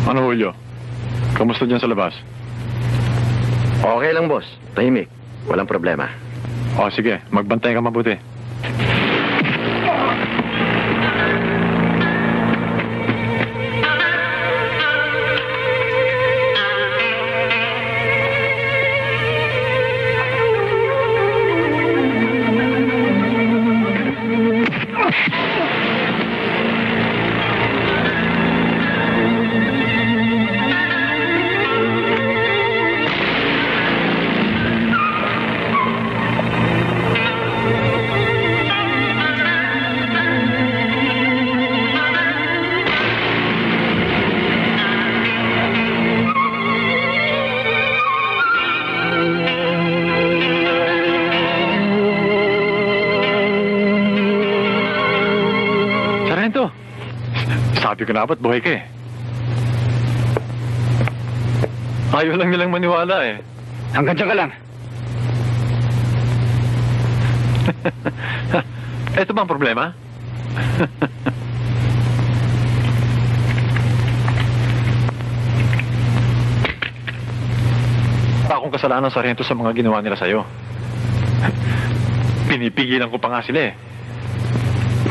Ano, Julio? Kamusta dyan sa labas? Okay lang, boss. Tahimik. Walang problema. O, sige. Magbantay ka mabuti. Sabi ko na ba't buhay ka eh. Ayaw lang nilang maniwala eh. Hanggang dyan ka lang. Ito ba ang problema? Akong kasalanan ng Sargento sa mga ginawa nila sa'yo. Pinipigilan ko pa nga sila eh.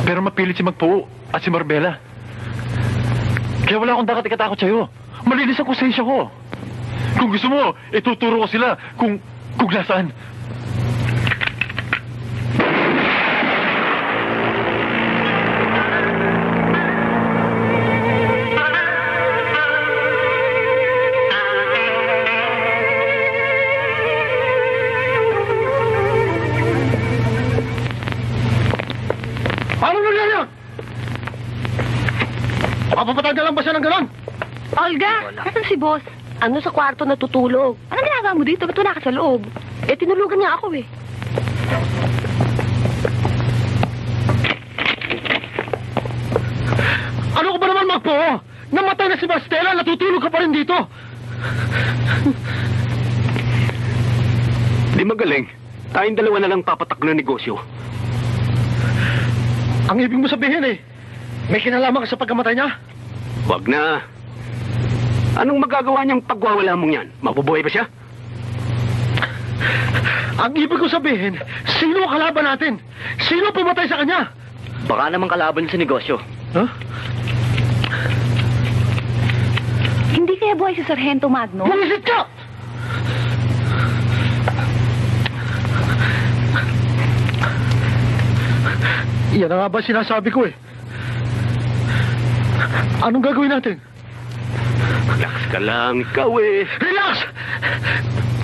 Pero mapilit si Magpuo at si Marbella. Kaya wala akong dapat ikatakot sa'yo. Malinis ang konsensya ko. Kung gusto mo, ituturo ko sila kung nasaan. Ano nangyari yan? Mapapatay na lang ba siya ng ganon? Olga, nasan si boss? Ano sa kwarto natutulog? Anong ginagawa mo dito? Ba't wala ka sa loob? Eh, tinulugan niya ako eh. Ano ko ba naman, Magpo? Namatay na si Bastela, natutulog ka pa rin dito. Di magaling. Tayong dalawa na lang papatak ng negosyo. Ang ibig mo sabihin eh, may kinalaman ka sa pagkamatay niya? Wag na. Anong magagawa niyang pagwawala mong yan? Mabubuhay ba siya? Ang ibig ko sabihin, sino ang kalaban natin? Sino pumatay sa kanya? Baka naman kalaban sa negosyo. Huh? Hindi kaya kaya buhay si Sargento Magno? Bumisit ka! Yan na nga ba sinasabi ko eh. Anong gagawin natin? Relax ka lang, ikaw eh. Relax!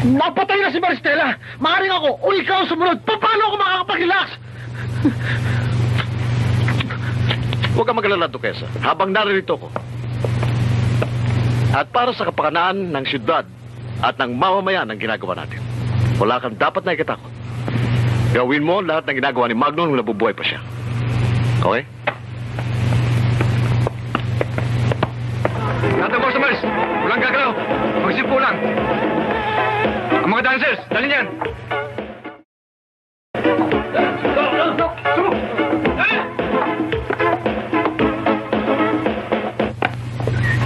Napatay na si Maristela! Maaring ako o ikaw sumunod! Paano ako makakapag-relax? Huwag kang mag-alala, Duquesa, habang naririto ko. At para sa kapakanaan ng syudad at ng mamamayan ang ginagawa natin, wala kang dapat na ikatakot. Gawin mo lahat ng ginagawa ni Magno nung nabubuhay pa siya. Okay? Lahat ng customers, walang gagalaw. Mag-simpo lang. Ang mga dancers, dali niyan.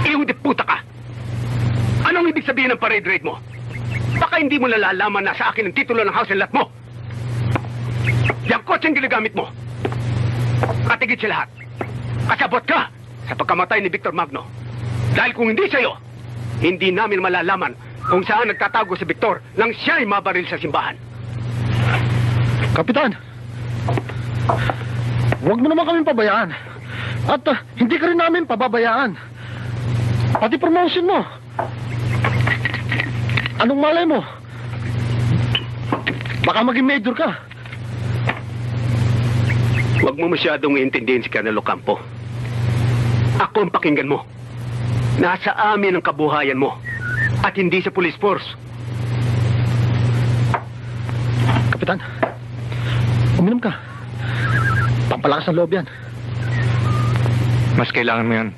Iyong di puta ka! Anong ibig sabihin ng parade raid mo? Baka hindi mo nalalaman na sa akin ang titulo ng house and lot mo. Yang kotseng ginagamit mo. Katigit sa lahat. Kasabot ka sa pagkamatay ni Victor Magno. Dahil kung hindi sa'yo, hindi namin malalaman kung saan nagtatago si Victor nang siya'y mabaril sa simbahan. Kapitan, huwag mo naman kaming pabayaan. At hindi ka rin namin pababayaan. Pati promotion mo. Anong malay mo? Baka maging major ka. Huwag mo masyadong iintindihin si Colonel Ocampo. Ako ang pakinggan mo. Nasa amin ang kabuhayan mo. At hindi sa police force. Kapitan, uminom ka. Pampalakas ng loob yan. Mas kailangan mo yan.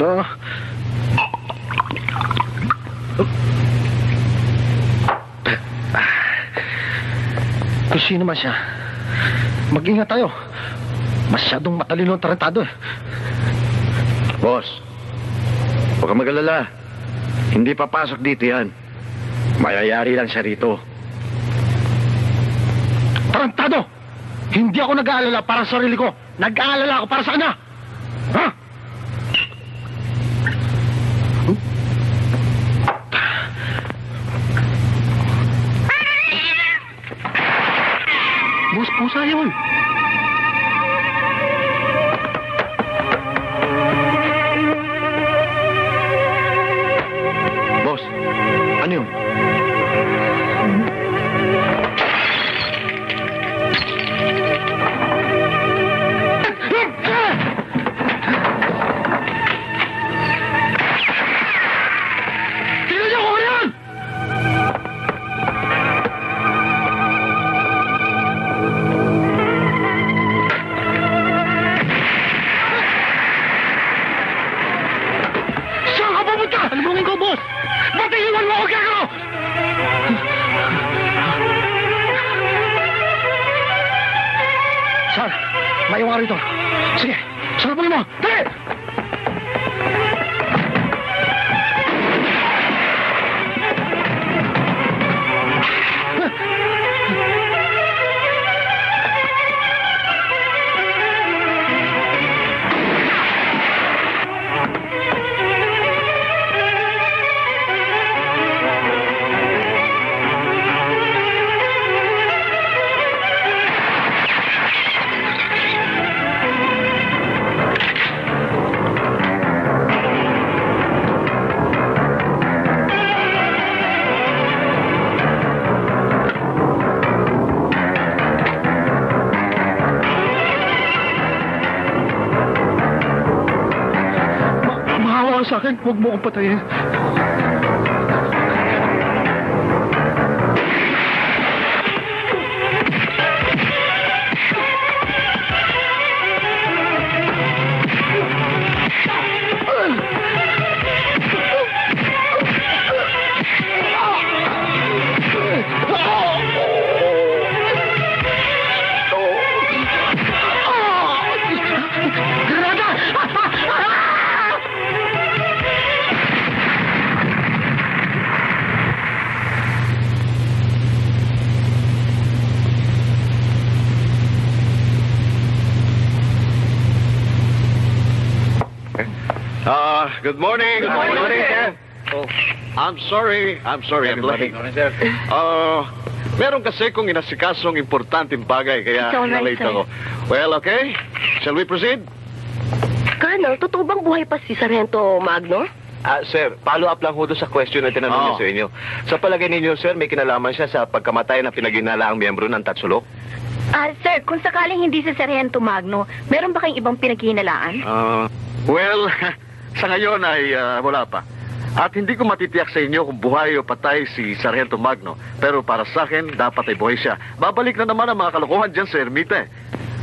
Ito. Kung sino man siya, mag-ingat tayo. Masyadong matalino ang tarantado eh. Boss, huwag kang mag-alala. Hindi papasok dito yan. Mayayari lang siya rito. Tarantado! Hindi ako nag-aalala para sa sarili ko. Nag-aalala ako para sa kanya. Ha? Boss, pusa yun. Boss, ano yun? Tingnan niyo ko yan! Saan ka pupunta? Talibungin ko, boss! Ba't iiwan mo ako kaya? Sir, maiwan ka rito. Sige, sarapin mo! Dali! Maawa ka sa akin, huwag mo akong patayin. Good morning. Good morning, sir. Oh, I'm sorry. I'm late. Meron kasi kong inasikasong importanteng bagay, kaya It's all right, na-late sir. ako. Well, okay. Shall we proceed? Colonel, totoo bang buhay pa si Sargento Magno? Sir, follow up lang ho doon sa question na tinanong niya sa inyo. Sa palagay ninyo, sir, may kinalaman siya sa pagkamatay ng pinaginalaang miyembro ng Tatsulok? Sir, kung sakaling hindi si Sargento Magno, meron ba kayong ibang pinaghihinalaan? Well, sa ngayon ay wala pa. At hindi ko matitiyak sa inyo kung buhay o patay si Sargento Magno. Pero para sa akin, dapat ay buhay siya. Babalik na naman ang mga kalokohan dyan sa ermita.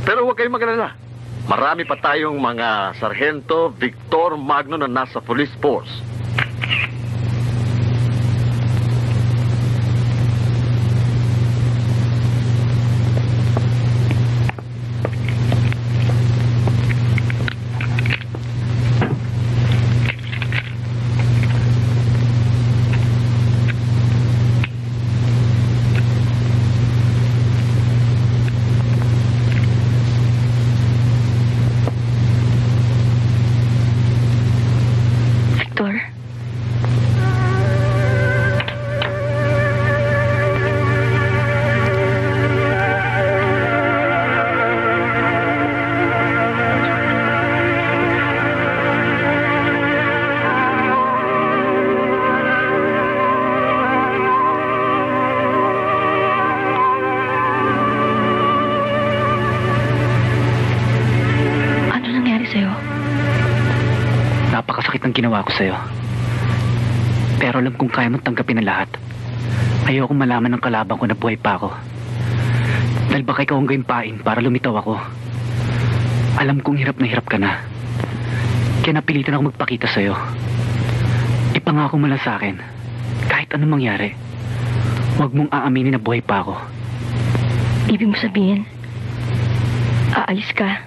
Pero huwag kayong mag-alala. Marami pa tayong mga Sargento Victor Magno na nasa police force. Victor? Ano nangyari sa'yo? Napakasakit ng ginawa ko sa'yo. Pero alam kong kaya mong tanggapin ang lahat. Ayokong malaman ng kalaban ko na buhay pa ako. Dahil baka ikaw ang gayumpain para lumitaw ako. Alam kong hirap na hirap ka na. Kaya napilitan ako magpakita sa'yo. Ipangako mo lang sa akin, kahit anong mangyari, huwag mong aaminin na buhay pa ako. Ibig mo sabihin, aalis ka.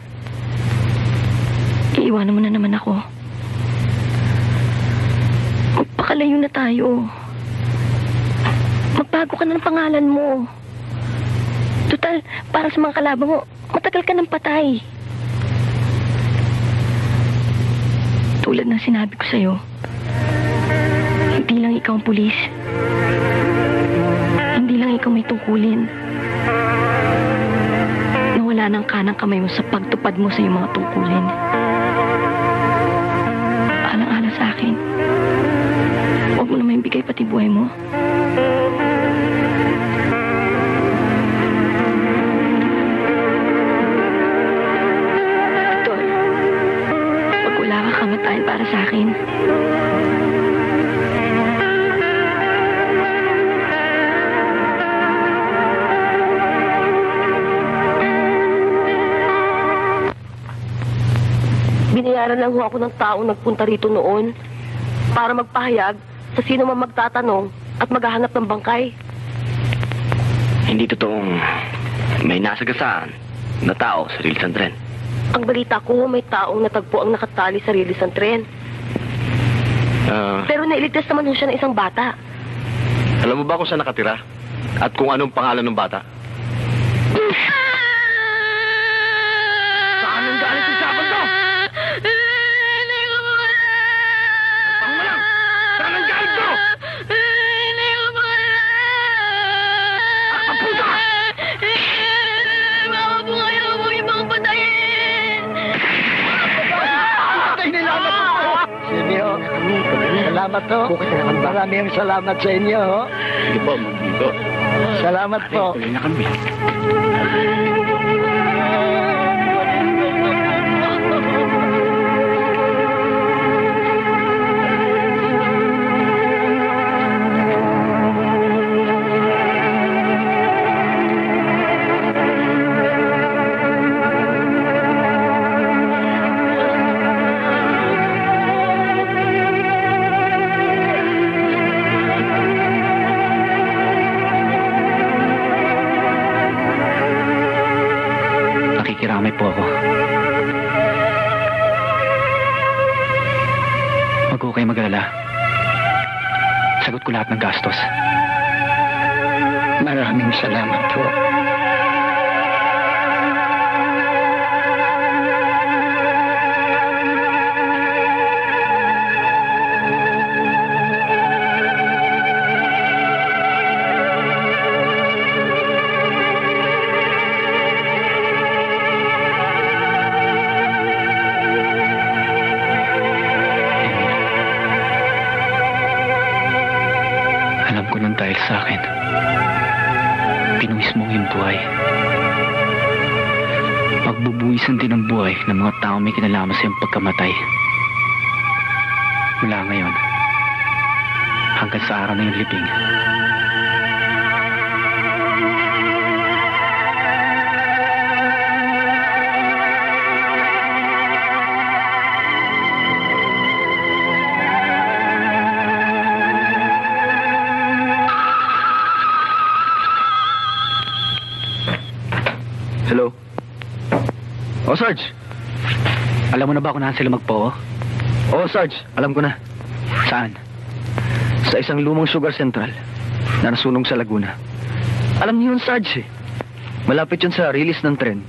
Iiwanan mo na naman ako. Magpakalayo na tayo. Magbago ka na ng pangalan mo. Total, para sa mga kalaban mo, matagal ka ng patay. Tulad ng sinabi ko sa'yo, hindi lang ikaw ang pulis. Hindi lang ikaw may tungkulin. Nawala ng kanang kamay mo sa pagtupad mo sa iyong mga tungkulin. Alang-ala sa akin, huwag mo naman ibigay pati buhay mo. Victor, pag wala ka kamatayan para sa akin. Binayaran lang ho ako ng taong nagpunta rito noon para magpahayag sa sino man magtatanong at maghahanap ng bangkay. Hindi totoong may nasagasaan na tao sa Rilis ng tren. Ang balita ko, may taong natagpo ang nakatali sa rilis ng tren. Pero nailigtas naman ho siya ng isang bata. Alam mo ba kung saan nakatira? At kung anong pangalan ng bata? Saan ang galit si Sabang to? Saan ang galit to? Puta! Patay nila na po! Inyo, salamat po. Maraming salamat sa inyo. Sige po, dito. Salamat po. Tuloy na kami. Nakikiramay po ako. Huwag ko kayo mag-alala. Sagot ko lahat ng gastos. Maraming salamat po. ko lang dahil sa akin. Pinuwis mo yung buhay. Pagbubuwisan din ang buhay ng mga tao may kinalaman sa iyong pagkamatay. Mula ngayon, hanggang sa araw na yung libing. Hello? Oh, Sarge. Alam mo na ba kung naan sila magpo? Oh, Sarge. Alam ko na. Saan? Sa isang lumang sugar central na nasunog sa Laguna. Alam niyo yun, Sarge, eh. Malapit yun sa release ng tren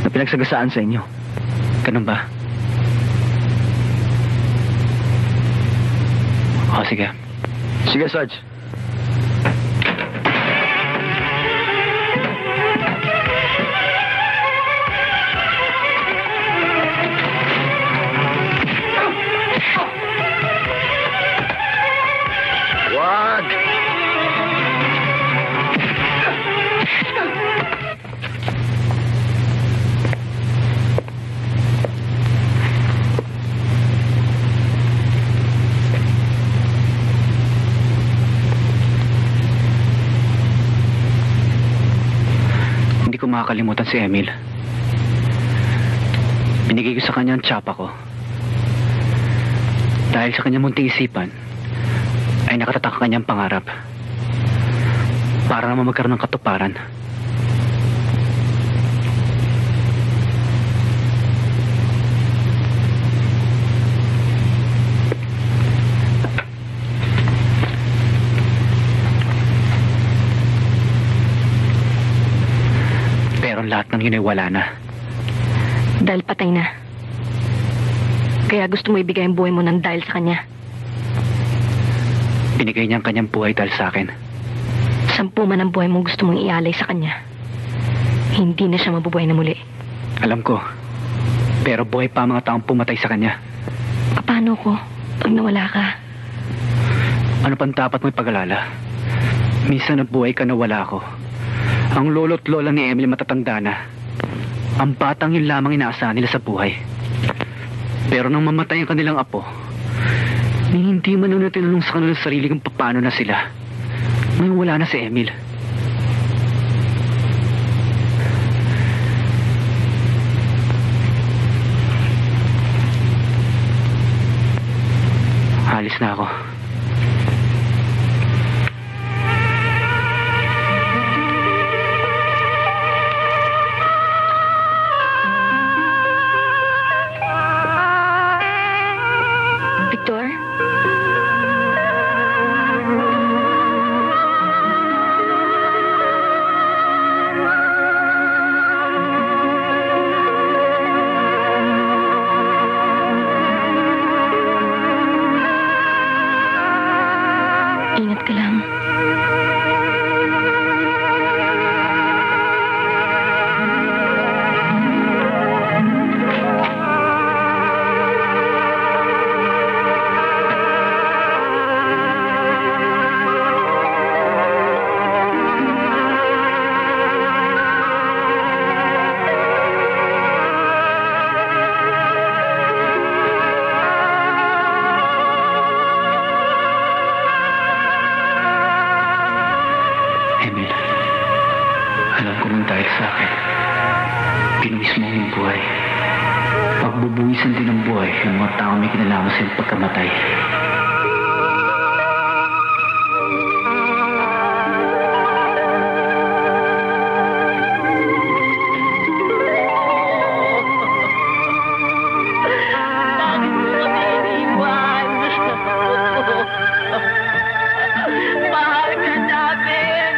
na pinagsagasaan sa inyo. Ganun ba? O, sige. Sige, Sarge. Wag! Hindi ko makakalimutan si Emil. Binigay ko sa kanya ang tsapa ko. Dahil sa kanyang munting isipan, ay nakatatak ang kanyang pangarap. Para naman magkaroon ng katuparan. Pero lahat ng yun ay wala na. Dahil patay na. Kaya gusto mo ibigay ang buhay mo ng dahil sa kanya. Binigay niya ang kanyang buhay dahil sa akin. 10 man ang buhay mo gusto mong ialay sa kanya. Hindi na siya mabubuhay na muli. Alam ko. Pero buhay pa ang mga taong pumatay sa kanya. Paano ko pag nawala ka? Ano pang dapat mo ipag-alala? Minsan nabuhay ka na wala ako. Ang lolo't lola ni Emily matatanda na. Ang batang yun lamang inaasahan nila sa buhay. Pero nang mamatay ang kanilang apo, hindi man na tinanong sa kanilang sarili kung paano na sila. Ngayon wala na si Emil. Halis na ako. Victor? Ingat ka lang. Emil, alam ko nang dahil sa akin, pinuwis mo yung buhay. Pagbubuwisan din ng buhay ng mga tao may kinalaman sa iyong pagkamatay. Mahal ka namin!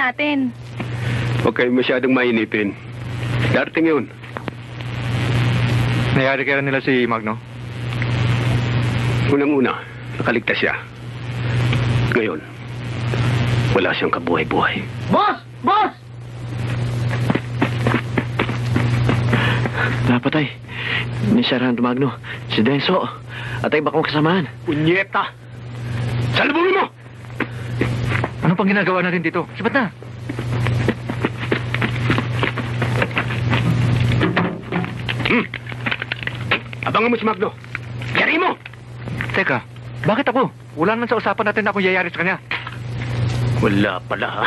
natin. Huwag kayo masyadong mainipin. Darating yun. Nayari kaya nila si Magno? Unang-una, nakaligtas siya. Ngayon, wala siyang kabuhay-buhay. Boss! Boss! Napatay. Ni Sarando Magno. Si Denso. At ay bakong kasamahan. Punyeta! Salubungin mo! Ano pang ginagawa natin dito? Sibat na! Abangan mo si Magno. Yari mo! Teka, bakit ako? Wala naman sa usapan natin na akong yayari sa kanya. Wala pala, ha?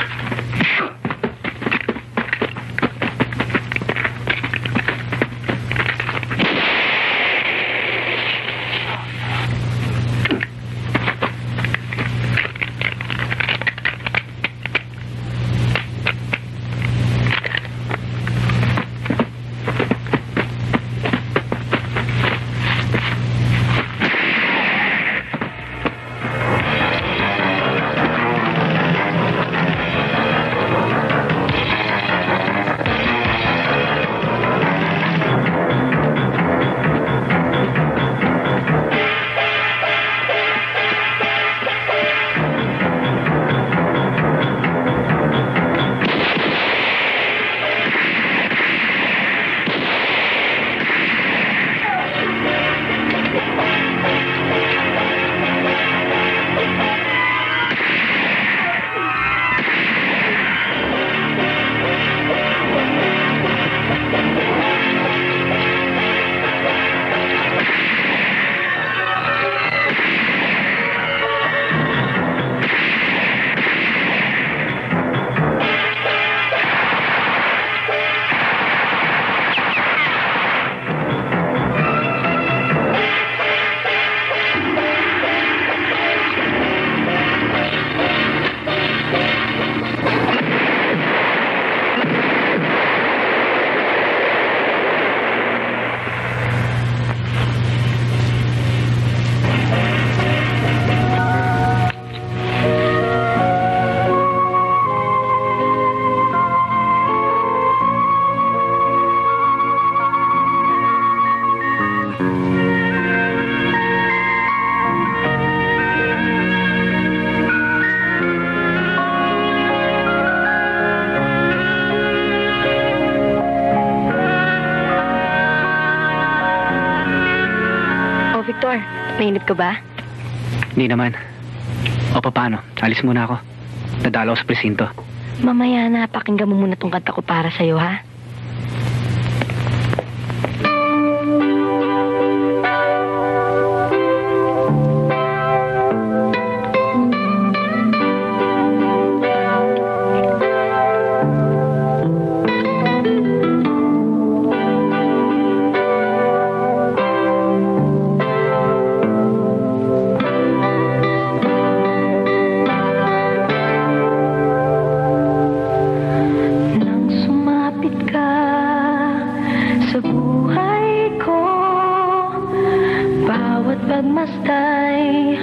Victor, nainip ka ba? Hindi naman. O paano? Alis muna ako. Nadalaw sa presinto. Mamaya na, pakinggan mo muna tong kanta ko para sa'yo, ha? Pagmastay,